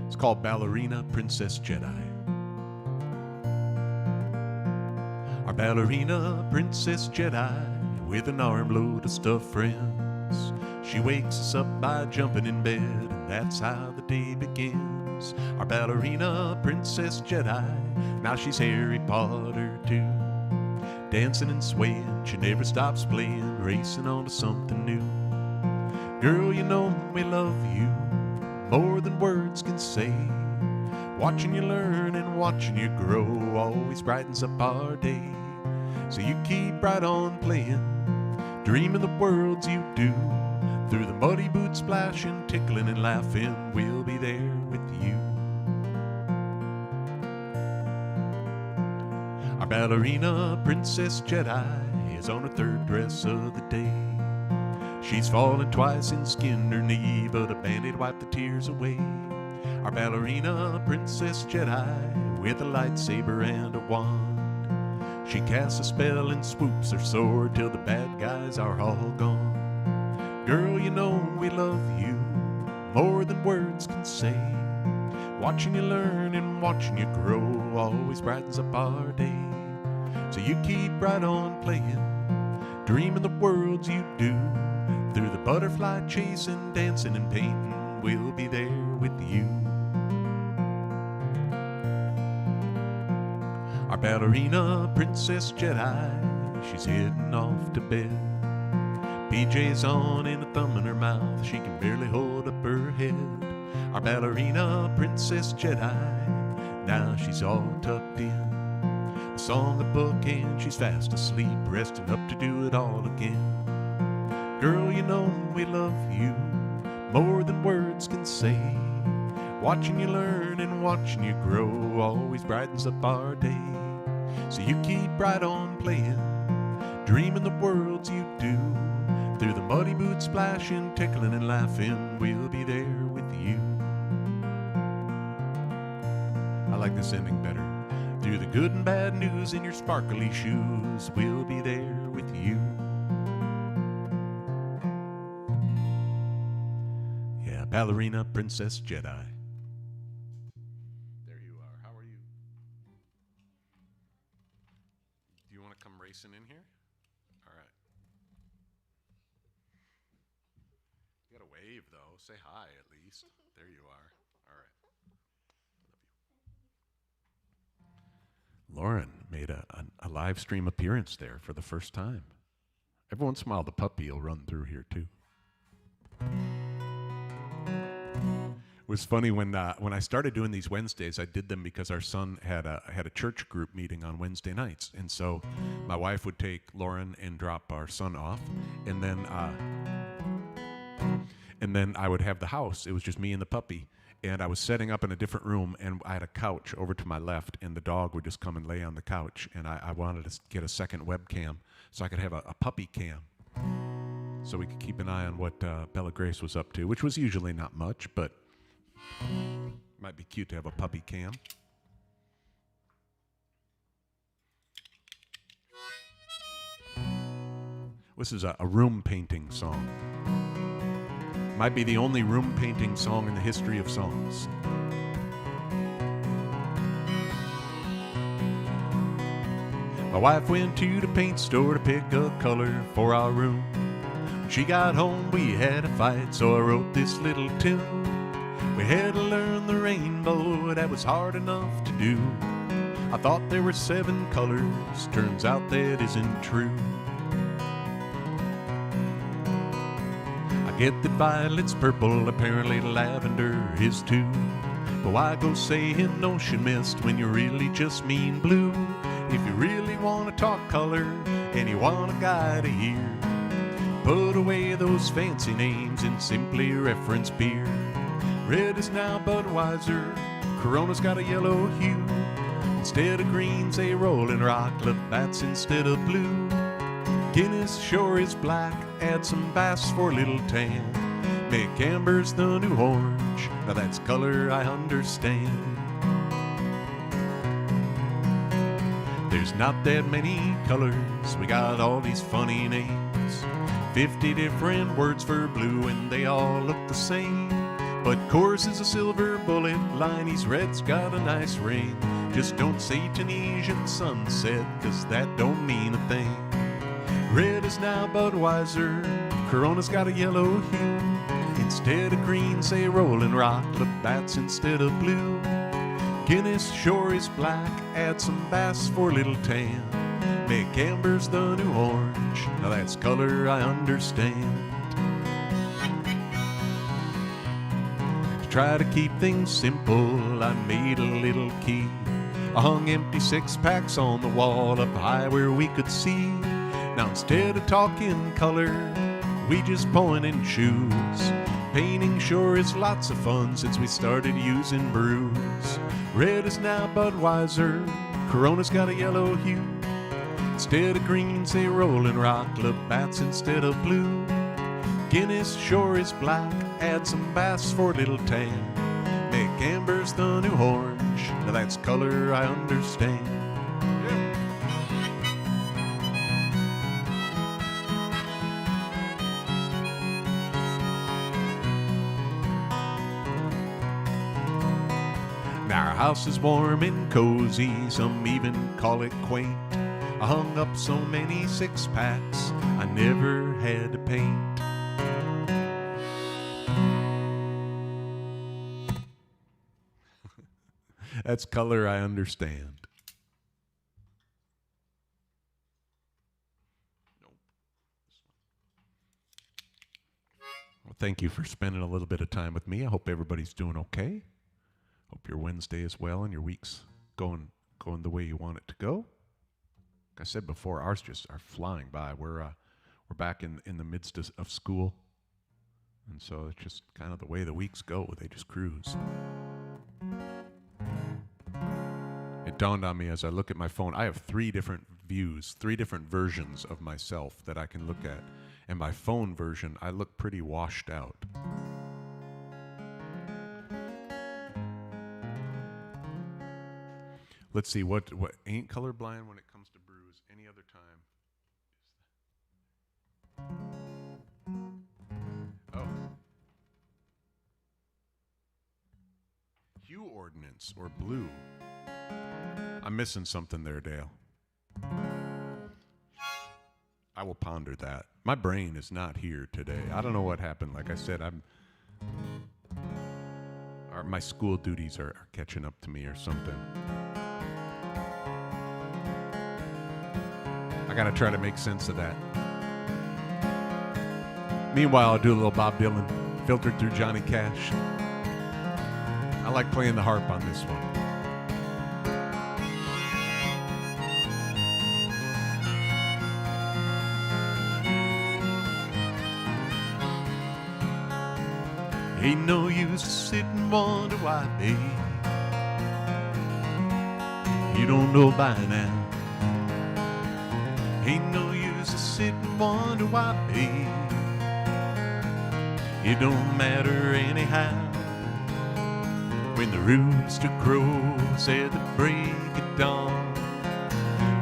It's called Ballerina, Princess Jedi. Our ballerina, Princess Jedi, with an armload of stuffed friends. She wakes us up by jumping in bed, and that's how the day begins. Our ballerina, Princess Jedi, now she's Harry Potter too. Dancing and swaying, she never stops playing, racing on to something new. Girl, you know we love you more than words can say. Watching you learn and watching you grow always brightens up our day. So you keep right on playing, dreaming the worlds you do. Through the muddy boots splashing, tickling and laughing, we'll be there with you. Our ballerina, Princess Jedi, is on her third dress of the day. She's fallen twice and skinned her knee, but a Band-Aid wiped the tears away. Our ballerina, Princess Jedi, with a lightsaber and a wand. She casts a spell and swoops her sword till the bad guys are all gone. Girl, you know we love you more than words can say. Watching you learn and watching you grow always brightens up our day. So you keep right on playing, dreaming the worlds you do. Through the butterfly chasing, dancing and painting, we'll be there with ballerina, princess Jedi, she's heading off to bed. PJ's on and a thumb in her mouth, she can barely hold up her head. Our ballerina, princess Jedi, now she's all tucked in. A song, a book, and she's fast asleep, resting up to do it all again. Girl, you know we love you more than words can say. Watching you learn and watching you grow always brightens up our day. So you keep right on playing, dreaming the worlds you do. Through the muddy boots splashing, tickling and laughing, we'll be there with you. I like this ending better. Through the good and bad news in your sparkly shoes, we'll be there with you. Yeah, ballerina, princess Jedi. There you are. How are you? Do you want to come racing in here? All right. You got to wave, though. Say hi, at least. There you are. All right. Lauren made a live stream appearance there for the first time. Every once in a while, the puppy will run through here, too. It was funny when I started doing these Wednesdays. I did them because our son had a church group meeting on Wednesday nights, and so my wife would take Lauren and drop our son off, and then I would have the house. It was just me and the puppy, and I was setting up in a different room, and I had a couch over to my left, and the dog would just come and lay on the couch, and I wanted to get a second webcam so I could have a puppy cam, so we could keep an eye on what Bella Grace was up to, which was usually not much, but might be cute to have a puppy cam. This is a room painting song. Might be the only room painting song in the history of songs. My wife went to the paint store to pick a color for our room. When she got home, we had a fight, so I wrote this little tune. We had to learn the rainbow, that was hard enough to do. I thought there were 7 colors, turns out that isn't true. I get that violet's purple, apparently lavender is too. But why go saying ocean mist when you really just mean blue? If you really want to talk color and you want a guy to hear, put away those fancy names and simply reference beer. Red is now Budweiser, Corona's got a yellow hue. Instead of green, say Rolling Rock, Labatt's instead of blue. Guinness sure is black, add some Bass for a little tan. Make amber's the new orange, now that's color I understand. There's not that many colors, we got all these funny names. 50 different words for blue and they all look the same. But Coors is a silver bullet, Liney's red's got a nice ring. Just don't say Tunisian sunset, cause that don't mean a thing. Red is now Budweiser, Corona's got a yellow hue. Instead of green, say Rolling Rock, Labatt's instead of blue. Guinness sure is black, add some Bass for a little tan. Make amber's the new orange, now that's color I understand. Try to keep things simple, I made a little key. I hung empty 6-packs on the wall up high where we could see. Now instead of talking color, we just point and choose. Painting sure is lots of fun since we started using brews. Red is now Budweiser, Corona's got a yellow hue. Instead of green, say Rolling Rock, Labatt's instead of blue. Guinness sure is black, add some Bass for a little tan. Make amber's the new orange, now that's color I understand. Now our house is warm and cozy, some even call it quaint. I hung up so many 6-packs, I never had to paint. That's color I understand. thank you for spending a little bit of time with me. I hope everybody's doing okay. Hope your Wednesday is well and your week's going the way you want it to go. Like I said before, ours just are flying by. We're back in the midst of school, and so it's just kind of the way the weeks go. They just cruise. It dawned on me as I look at my phone, I have 3 different views, 3 different versions of myself that I can look at. And my phone version, I look pretty washed out. Let's see, what ain't colorblind when it comes to brews any other time? Oh. Hue ordinance or blue. I'm missing something there, Dale. I will ponder that. My brain is not here today. I don't know what happened. Like I said, my school duties are catching up to me or something. I gotta try to make sense of that. Meanwhile, I'll do a little Bob Dylan, filtered through Johnny Cash. I like playing the harp on this one. Ain't no use to sit and wonder why, babe. You don't know by now. Ain't no use to sit and wonder why, babe. It don't matter anyhow. When the rooster crows at the break of dawn,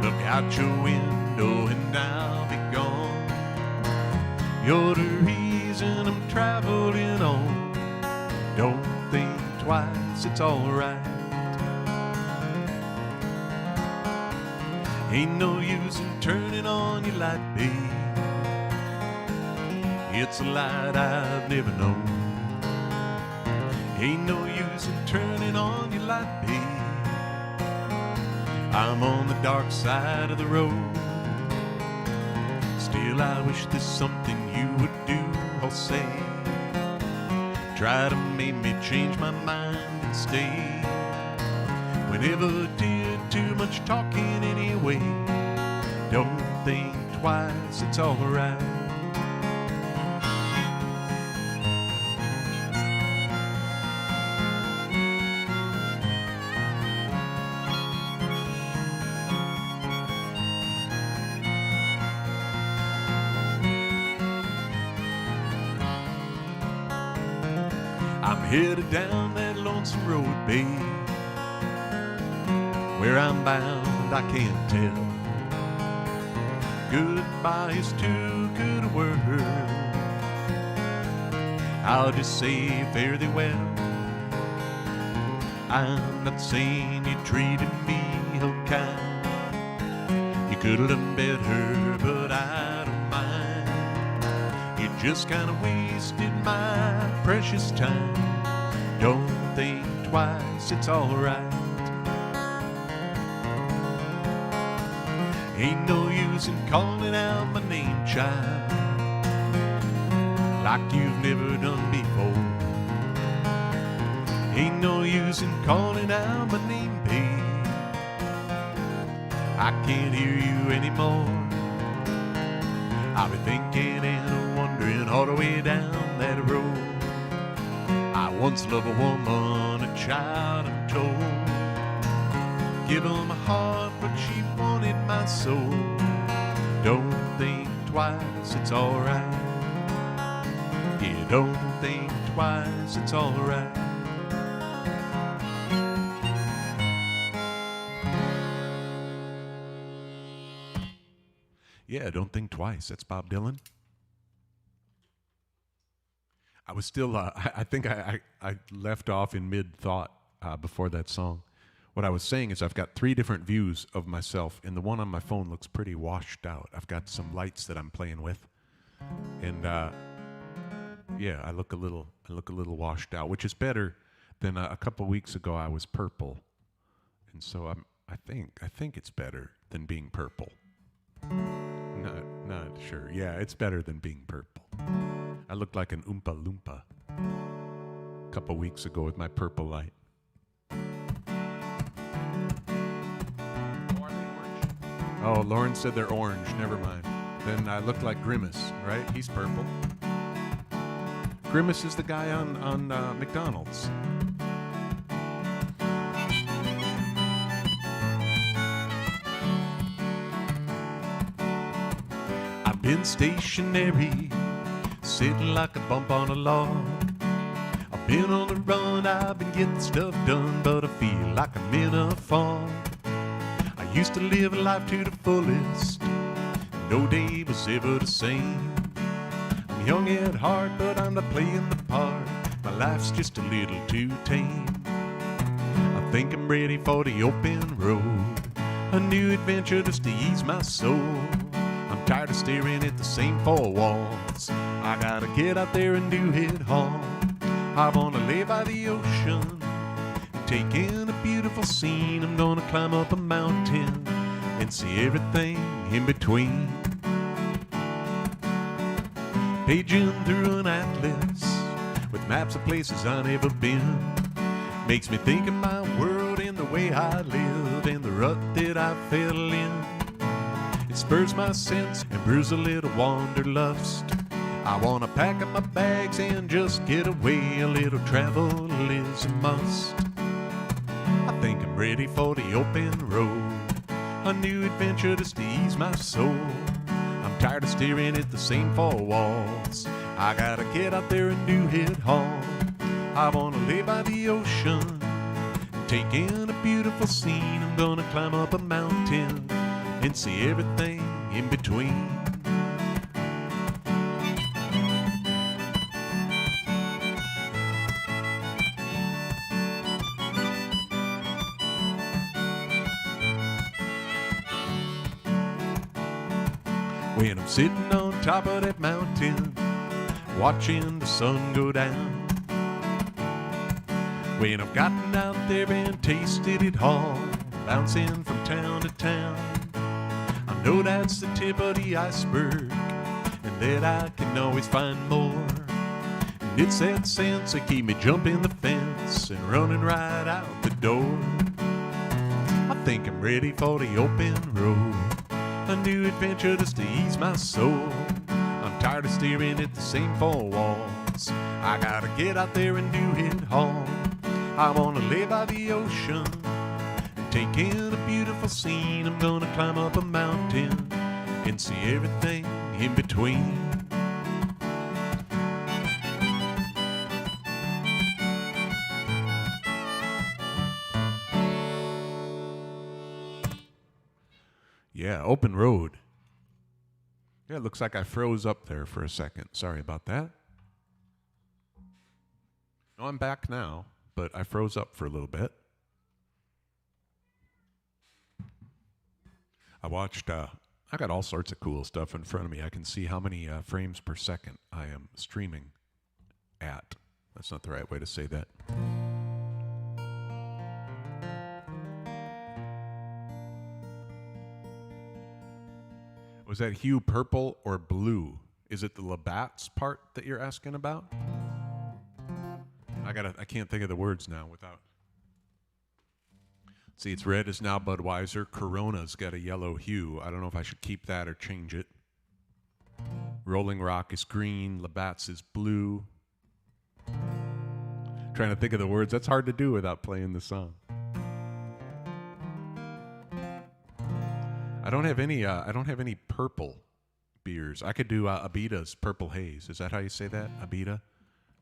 look out your window and I'll be gone. You're the reason I'm traveling on. Don't think twice, it's alright. Ain't no use in turning on your light, babe. It's a light I've never known. Ain't no use in turning on your light, babe. I'm on the dark side of the road. Still I wish there's something you would do or say. Try to make me change my mind and stay. We never did too much talking anyway. Don't think twice, it's alright. I'm headed down that lonesome road, babe. Where I'm bound, I can't tell. Goodbye is too good a word. I'll just say fare thee well. I'm not saying you treated me unkind. You could have done better, but I don't mind. You just kind of wasted my precious time. Don't think twice, it's alright. Ain't no use in calling out my name, child, like you've never done before. Ain't no use in calling out my name, babe. I can't hear you anymore. I'll be thinking and wondering all the way down that road. I once loved a woman, a child, I'm told. Give her my heart, but she wanted my soul. Don't think twice, it's alright. Yeah, don't think twice, it's alright. Yeah, don't think twice. That's Bob Dylan. I was still, I think I left off in mid-thought before that song. What I was saying is I've got 3 different views of myself, and the one on my phone looks pretty washed out. I've got some lights that I'm playing with, and yeah, I look a little washed out, which is better than a couple weeks ago. I was purple, and so I think it's better than being purple. Not sure. Yeah, it's better than being purple. I looked like an Oompa Loompa a couple weeks ago with my purple light. Oh, Lauren said they're orange. Never mind. Then I looked like Grimace, right? He's purple. Grimace is the guy on McDonald's. I've been stationary, sitting like a bump on a log. I've been on the run, I've been getting stuff done, but I feel like I'm in a fog. I used to live life to the fullest, no day was ever the same. I'm young at heart, but I'm not playing the part. My life's just a little too tame. I think I'm ready for the open road, a new adventure just to ease my soul. I'm tired of staring at the same four walls. I gotta get out there and do it all. I wanna lay by the ocean, take in a beautiful scene. I'm gonna climb up a mountain and see everything in between. Paging through an atlas with maps of places I've never been makes me think of my world and the way I live and the rut that I fell in. It spurs my sense and brews a little wanderlust. I wanna pack up my bags and just get away. A little travel is a must. I think I'm ready for the open road, a new adventure just to ease my soul. I'm tired of staring at the same four walls. I gotta get out there and do it all. I wanna lay by the ocean, take in a beautiful scene. I'm gonna climb up a mountain and see everything in between. When I'm sitting on top of that mountain, watching the sun go down. When I've gotten out there and tasted it all, bouncing from town to town. I know that's the tip of the iceberg, and that I can always find more. And it's that sense that keep me jumping the fence and running right out the door. I think I'm ready for the open road, a new adventure just to ease my soul. I'm tired of staring at the same four walls. I gotta get out there and do it all. I wanna lay by the ocean and take in a beautiful scene. I'm gonna climb up a mountain and see everything in between. Yeah, open road. Yeah, it looks like I froze up there for a second. Sorry about that. No, I'm back now, but I froze up for a little bit. I watched, I got all sorts of cool stuff in front of me. I can see how many frames per second I am streaming at. That's not the right way to say that. Was that hue purple or blue? Is it the Labatt's part that you're asking about? I can't think of the words now without. See, it's red is now Budweiser. Corona's got a yellow hue. I don't know if I should keep that or change it. Rolling Rock is green. Labatt's is blue. Trying to think of the words. That's hard to do without playing the song. I don't have any purple beers. I could do Abita's Purple Haze. Is that how you say that? Abita?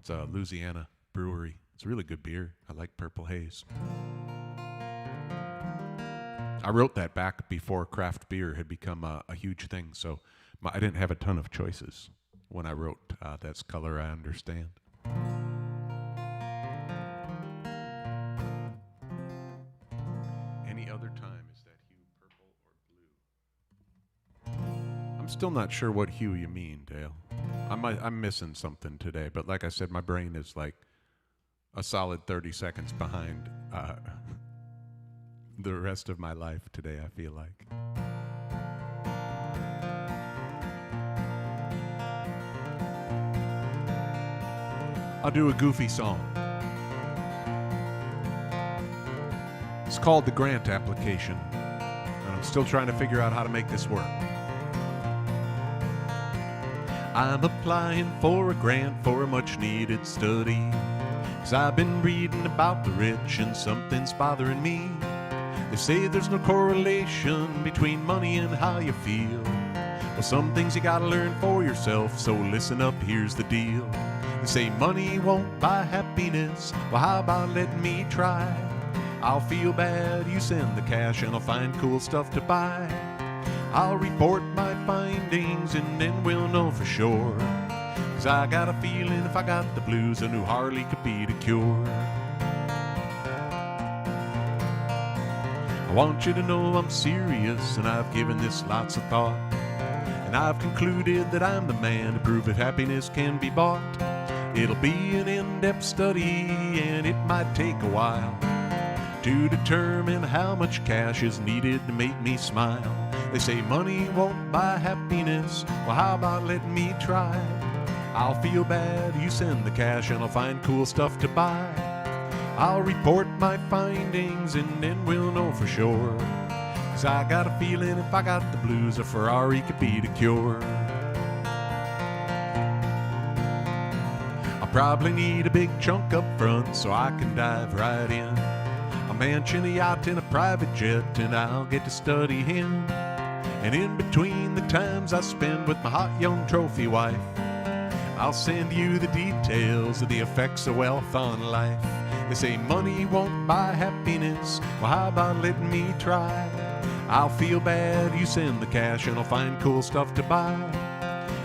It's a Louisiana brewery. It's a really good beer. I like Purple Haze. I wrote that back before craft beer had become a huge thing, so I didn't have a ton of choices when I wrote That's Color I Understand. Any other time is that hue purple or blue? I'm still not sure what hue you mean, Dale. I'm missing something today, but like I said, my brain is like a solid 30 seconds behind the rest of my life today, I feel like. I'll do a goofy song. It's called the grant application, and I'm still trying to figure out how to make this work. I'm applying for a grant for a much-needed study, 'cause I've been reading about the rich and something's bothering me. They say there's no correlation between money and how you feel. Well, some things you gotta learn for yourself, so listen up, here's the deal. They say money won't buy happiness. Well, how about letting me try? I'll feel bad, you send the cash, and I'll find cool stuff to buy. I'll report my findings, and then we'll know for sure. 'Cause I got a feeling if I got the blues, a new Harley could be the cure. I want you to know I'm serious, and I've given this lots of thought. And I've concluded that I'm the man to prove that happiness can be bought. It'll be an in-depth study, and it might take a while to determine how much cash is needed to make me smile. They say money won't buy happiness. Well, how about letting me try? I'll feel bad, you send the cash, and I'll find cool stuff to buy. I'll report my findings, and then we'll know for sure. 'Cause I got a feeling if I got the blues, a Ferrari could be the cure. I'll probably need a big chunk up front so I can dive right in. A mansion, a yacht, and a private jet, and I'll get to study him. And in between the times I spend with my hot young trophy wife, I'll send you the details of the effects of wealth on life. They say money won't buy happiness. Well, how about letting me try? I'll feel bad, you send the cash, and I'll find cool stuff to buy.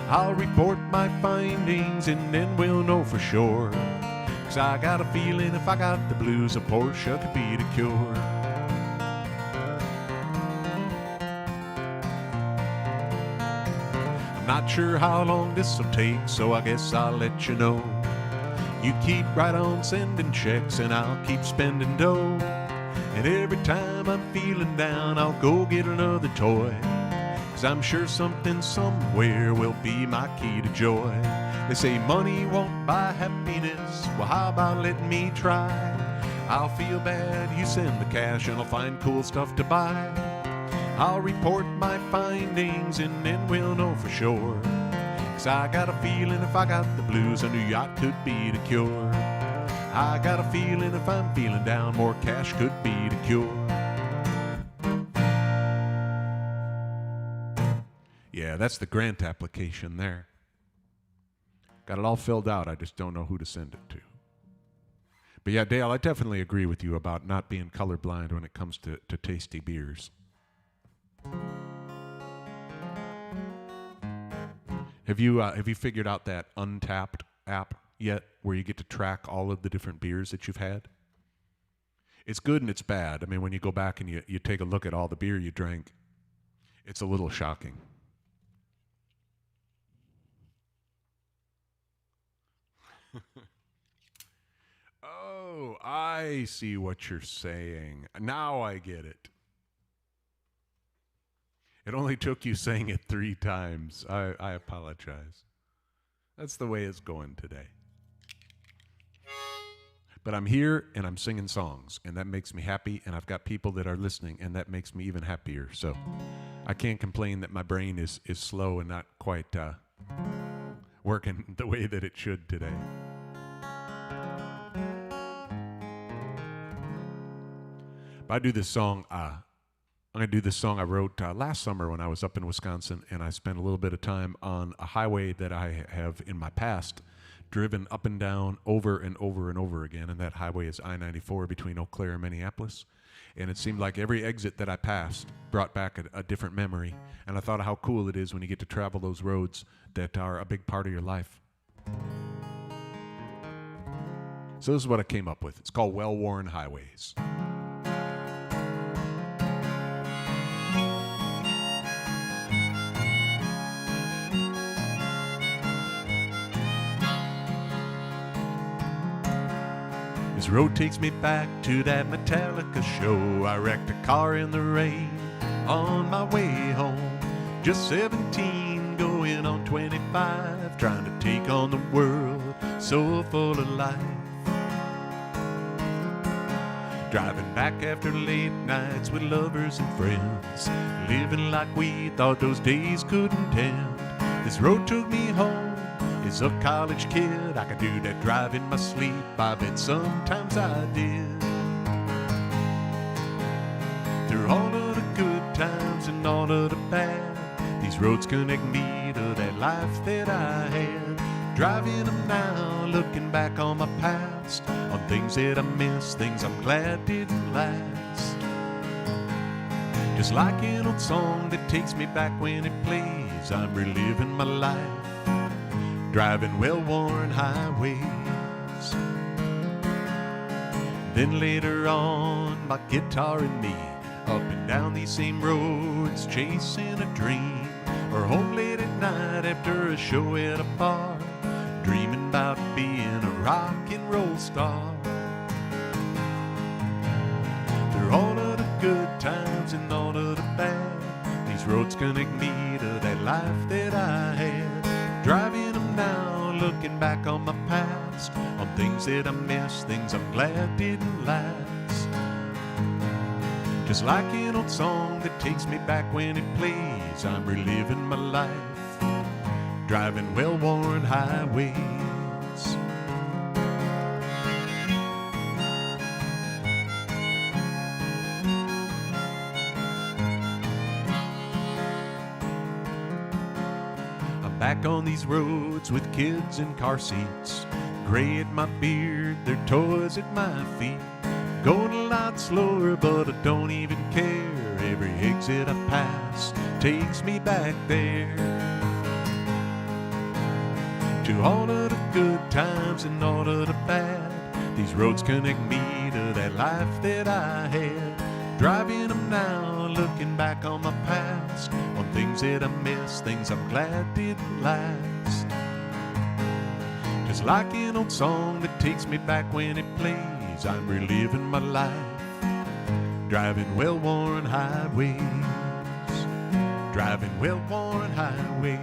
I'll report my findings, and then we'll know for sure. 'Cause I got a feeling if I got the blues, a Porsche could be the cure. I'm not sure how long this'll take, so I guess I'll let you know. You keep right on sending checks, and I'll keep spending dough. And every time I'm feeling down, I'll go get another toy. 'Cause I'm sure something somewhere will be my key to joy. They say money won't buy happiness. Well, how about letting me try? I'll feel bad, you send the cash, and I'll find cool stuff to buy. I'll report my findings, and then we'll know for sure. 'Cause I got a feeling if I got the blues, a new yacht could be the cure. I got a feeling if I'm feeling down, more cash could be the cure. Yeah, that's the grant application there. Got it all filled out, I just don't know who to send it to. But yeah, Dale, I definitely agree with you about not being colorblind when it comes to tasty beers. Have you figured out that Untapped app yet, where you get to track all of the different beers that you've had? It's good and it's bad. I mean, when you go back and you take a look at all the beer you drank, it's a little shocking. Oh, I see what you're saying. Now I get it. It only took you saying it 3 times. I apologize. That's the way it's going today. But I'm here and I'm singing songs, and that makes me happy, and I've got people that are listening, and that makes me even happier. So I can't complain that my brain is slow and not quite working the way that it should today. But I do this song, I'm going to do this song I wrote last summer when I was up in Wisconsin, and I spent a little bit of time on a highway that I have in my past driven up and down over and over and over again, and that highway is I-94 between Eau Claire and Minneapolis. And it seemed like every exit that I passed brought back a different memory, and I thought of how cool it is when you get to travel those roads that are a big part of your life. So this is what I came up with. It's called Well-Worn Highways. This road takes me back to that Metallica show. I wrecked a car in the rain on my way home. Just 17, going going on 25, trying to take on the world, so full of life. Driving back after late nights with lovers and friends, living like we thought those days couldn't end. This road took me home as a college kid. I could do that drive in my sleep, I bet sometimes I did. Through all of the good times and all of the bad, these roads connect me to that life that I had. Driving them now, looking back on my past, on things that I missed, things I'm glad didn't last. Just like an old song that takes me back when it plays, I'm reliving my life, driving well-worn highways. Then later on, my guitar and me, up and down these same roads, chasing a dream, or home late at night after a show at a bar, dreaming about being a rock and roll star. Through all of the good times and all of the bad, these roads connect me to that life that I had. Driving them now, looking back on my past, on things that I missed, things I'm glad didn't last. Just like an old song that takes me back when it plays, I'm reliving my life, driving well-worn highways. I'm back on these roads with kids in car seats, gray at my beard, their toys at my feet. Going a lot slower, but I don't even care. Every exit I pass takes me back there. To all of the good times and all of the bad, these roads connect me to that life that I had. Driving them now, looking back on my past, on things that I missed, things I'm glad didn't last. Just like an old song that takes me back when it plays, I'm reliving my life, driving well-worn highways, driving well-worn highways.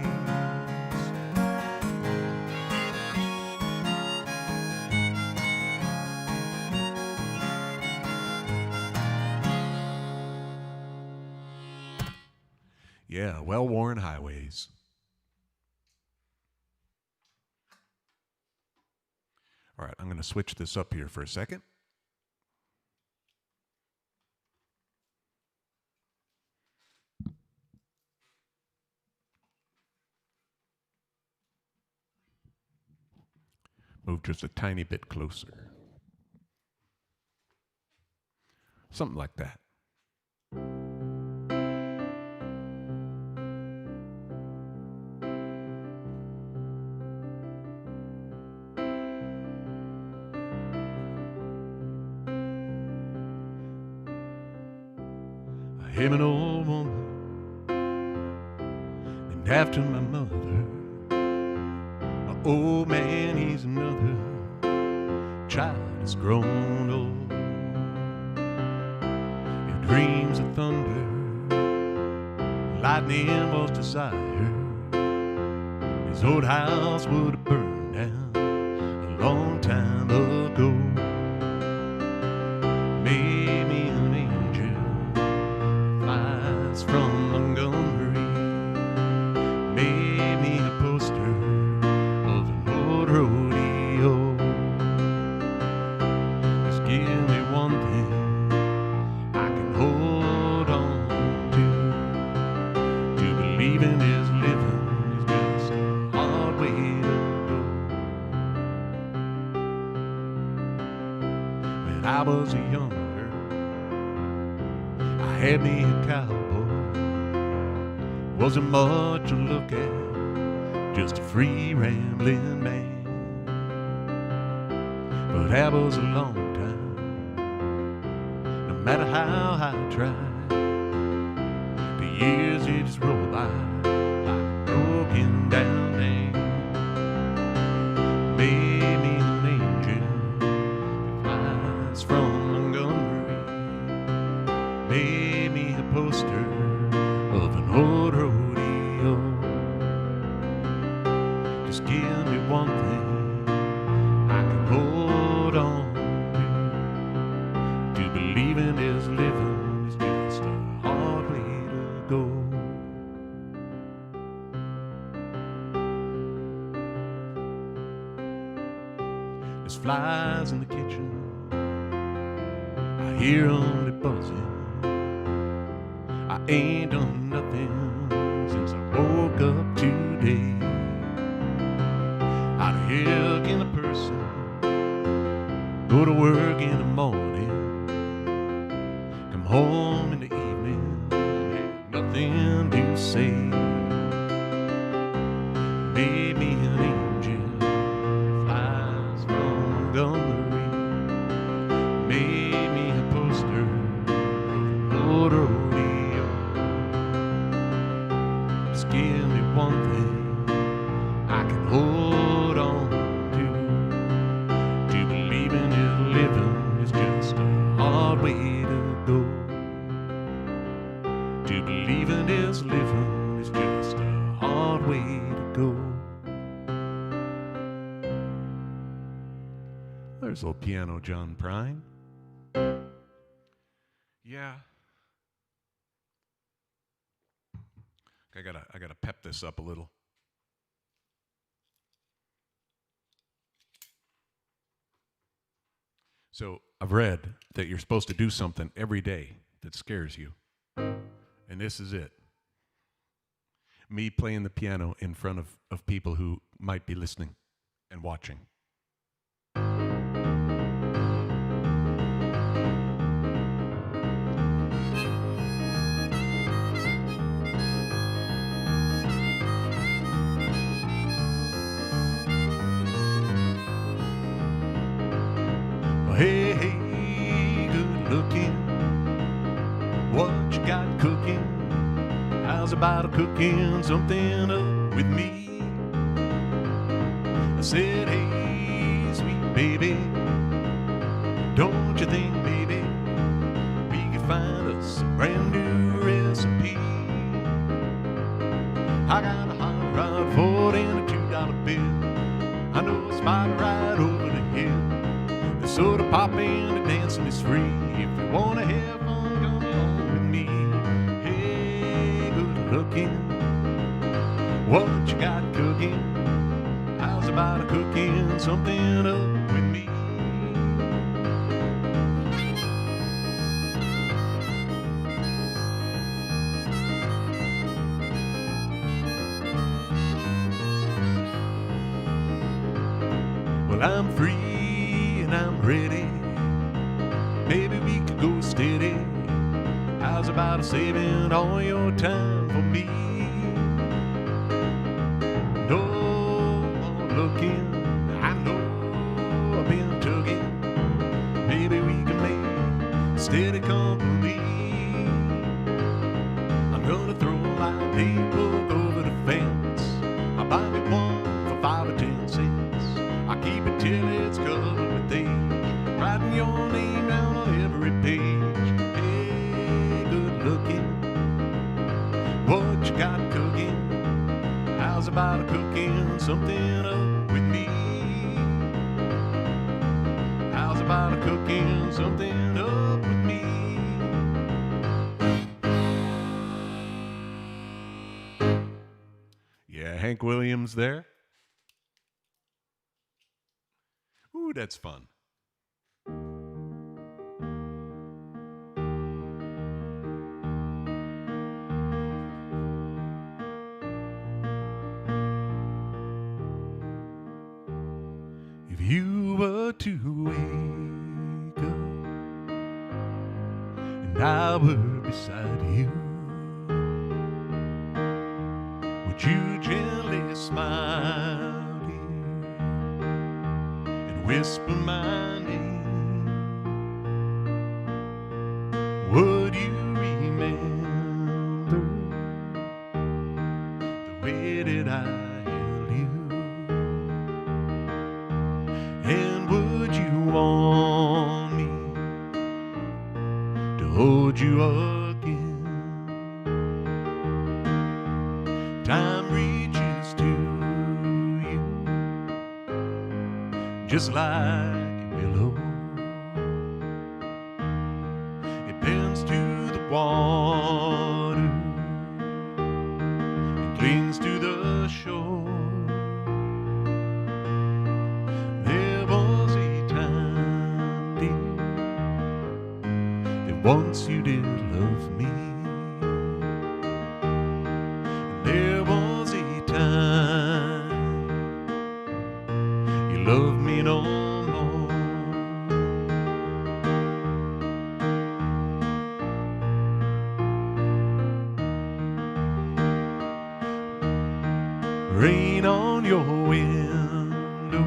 Yeah, well-worn highways. All right, I'm going to switch this up here for a second. Move just a tiny bit closer. Something like that. I'm an old woman named after my mother. My old man, he's another child that's grown old. He dreams of thunder, lightning was desire. His old house would have burned down a long time ago. Made me an angel from Montgomery, made me a poster of an old rodeo. Just give me one thing I can hold on to believing is living is just a hard way to go. When I was younger, I had me a cowboy. Wasn't much to look at, just a free rambling man. But that was a long time, no matter how I tried. The years, they just roll by like a broken down dam. Made me an angel that flies from Montgomery, made me a poster of an old rodeo. believing is living is just a hard way to go. There's flies in the kitchen, I hear them buzzing. I ain't done nothing since I woke up today. How the hell can a person go to work in the morning, come home in the evening, and have nothing to say? Made me an angel that flies from Montgomery, made me a poster of Lord Rodeo. Just give me one thing I can hold on to. To believe in is living is just a hard way to go. To believe in is living is just a hard way to go. There's old piano John Prine. Yeah. I gotta pep this up a little. So I've read that you're supposed to do something every day that scares you. And this is it. Me playing the piano in front of people who might be listening and watching. Hey, hey, good looking, what you got cooking? How's about cooking something up with me? I said, hey, sweet baby, don't you think maybe we could find us a brand new recipe? I got a hot rod Ford and a $2 bill. I know a spot right over the hill. The soda popping, the dancing is free. If you wanna have fun, come along with me. Hey, good looking, what you got cooking? How's about cooking something up with me? Well, I'm free and I'm ready. Maybe we could go steady. How's about saving all your time for me? No more looking, I know I've been tugging. Maybe we can make steady company. I'm gonna throw my daybook over the fence. I'll buy me one for 5 or 10 cents. I keep it till it's covered with age, writing your name down on every page. Hey, good looking, what you got cooking? How's about cooking something up with me? How's about cooking something up with me? Yeah, Hank Williams there. Ooh, that's fun. If you were to wake up and I were beside you, would you gently smile, dear, and whisper my name? Would you remember the way that I held you? And would you want me to hold you again? Time reaches to you just like a willow. clings to the water, it clings to the shore. There was a time, dear, that once you did love me. And there was a time you loved me no more. Rain on your window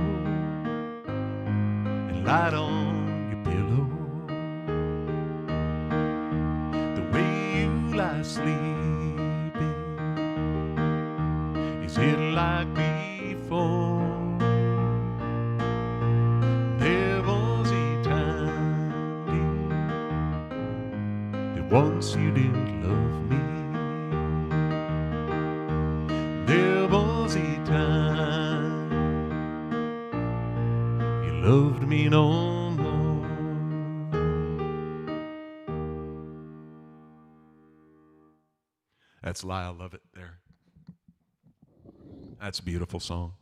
and light on your pillow. The way you lie sleeping, is it like before? There was a time, dear, that once you did love me. There was a time you loved me no more. That's Lyle Lovett there. That's a beautiful song.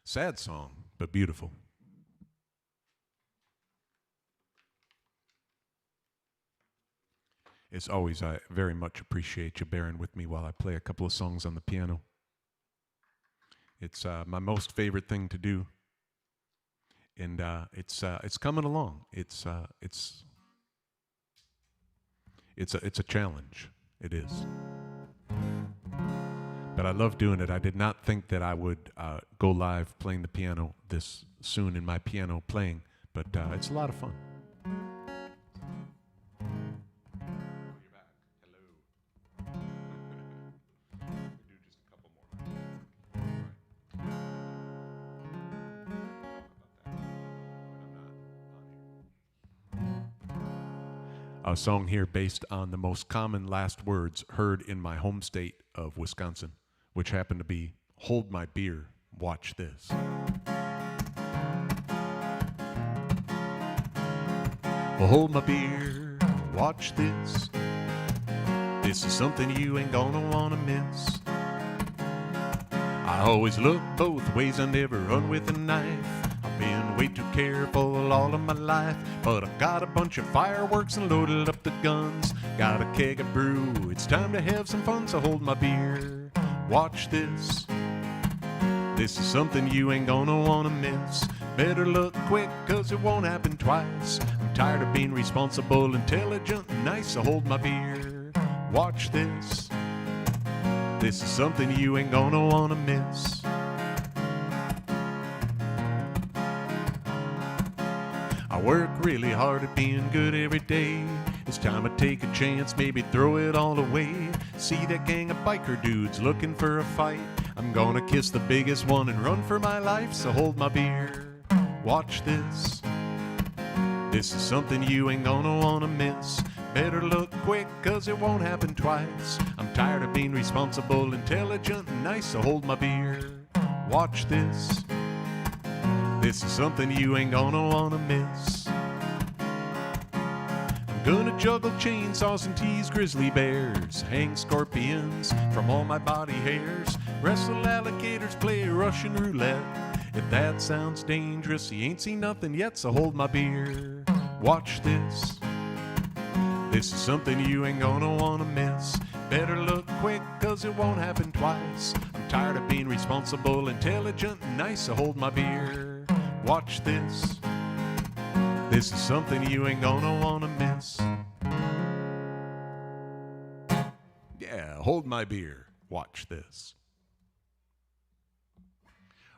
Sad song, but beautiful. As always, I very much appreciate you bearing with me while I play a couple of songs on the piano. It's my most favorite thing to do, and it's coming along. It's a challenge. It is, but I love doing it. I did not think that I would go live playing the piano this soon in my piano playing, but it's a lot of fun. A song here based on the most common last words heard in my home state of Wisconsin, which happened to be, "Hold my beer, watch this." Well, hold my beer, watch this. This is something you ain't gonna wanna miss. I always look both ways, I never run with a knife. I've been way too careful all of my life, but I've got a bunch of fireworks and loaded up the guns. Got a keg of brew, it's time to have some fun, so hold my beer, watch this. This is something you ain't gonna wanna miss. Better look quick, cause it won't happen twice. I'm tired of being responsible, intelligent, and nice, so hold my beer, watch this. This is something you ain't gonna wanna miss. I work really hard at being good every day. It's time to take a chance, maybe throw it all away. See that gang of biker dudes looking for a fight. I'm gonna kiss the biggest one and run for my life, so hold my beer, watch this. This is something you ain't gonna wanna miss. Better look quick, cause it won't happen twice. I'm tired of being responsible, intelligent, and nice, so hold my beer, watch this. This is something you ain't gonna wanna miss. I'm gonna juggle chainsaws and tease grizzly bears, hang scorpions from all my body hairs, wrestle alligators, play Russian roulette. If that sounds dangerous, you ain't seen nothing yet, so hold my beer, watch this. This is something you ain't gonna wanna miss. Better look quick, cause it won't happen twice. I'm tired of being responsible, intelligent, and nice, so hold my beer, watch this. This is something you ain't gonna wanna miss. Yeah, hold my beer, watch this.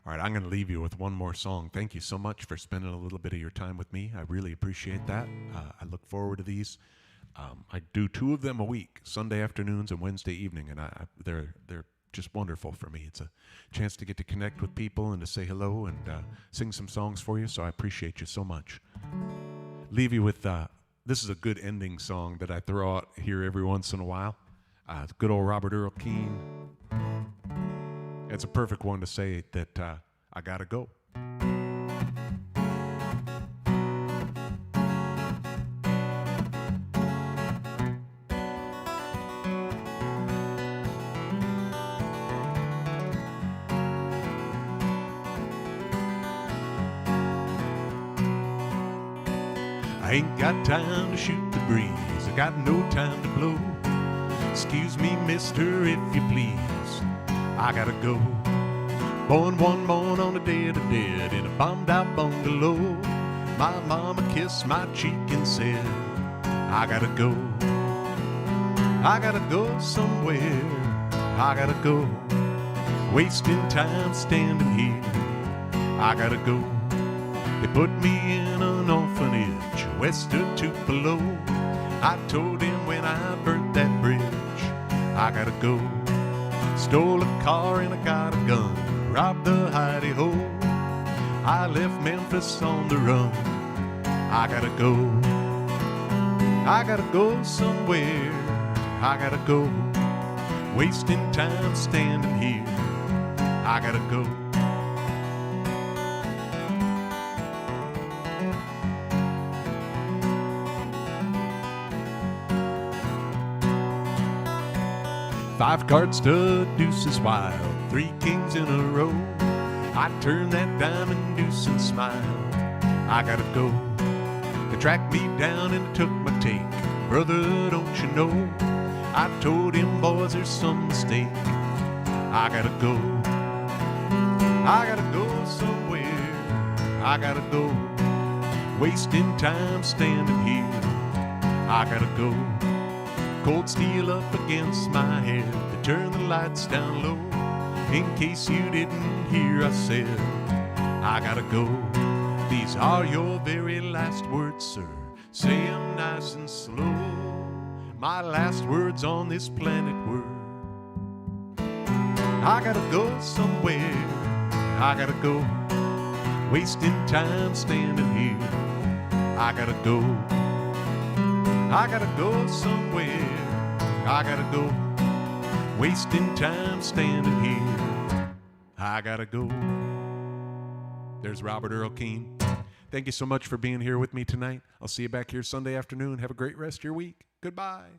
All right, I'm going to leave you with one more song. Thank you so much for spending a little bit of your time with me. I really appreciate that. I look forward to these. I do 2 of them a week, Sunday afternoons and Wednesday evening, and they're just wonderful for me. It's a chance to get to connect with people and to say hello and sing some songs for you, so I appreciate you so much. Leave you with, this is a good ending song that I throw out here every once in a while. Good old Robert Earl Keen. It's a perfect one to say that I gotta go. I ain't got time to shoot the breeze, I got no time to blow. Excuse me, mister, if you please, I gotta go. Born one morn on the dead of dead in a bombed out bungalow. My mama kissed my cheek and said, I gotta go. I gotta go somewhere, I gotta go. Wasting time standing here, I gotta go. They put me in an orphanage west of Tupelo. I told him when I burnt that bridge, I gotta go. Stole a car and I got a gun, robbed the hidey-ho. I left Memphis on the run, I gotta go. I gotta go somewhere, I gotta go. Wasting time standing here, I gotta go. Five cards to deuces wild, three kings in a row. I turned that diamond deuce and smiled, I gotta go. They tracked me down and took my take, brother, don't you know? I told him, boys, there's some mistake, I gotta go. I gotta go somewhere, I gotta go. Wasting time standing here, I gotta go. Cold steel up against my head to turn the lights down low. In case you didn't hear, I said, I gotta go. These are your very last words, sir. Say 'em nice and slow. My last words on this planet were, I gotta go somewhere, I gotta go. Wasting time standing here, I gotta go. I gotta go somewhere, I gotta go. Wasting time standing here, I gotta go. There's Robert Earl Keene. Thank you so much for being here with me tonight. I'll see you back here Sunday afternoon. Have a great rest of your week. Goodbye.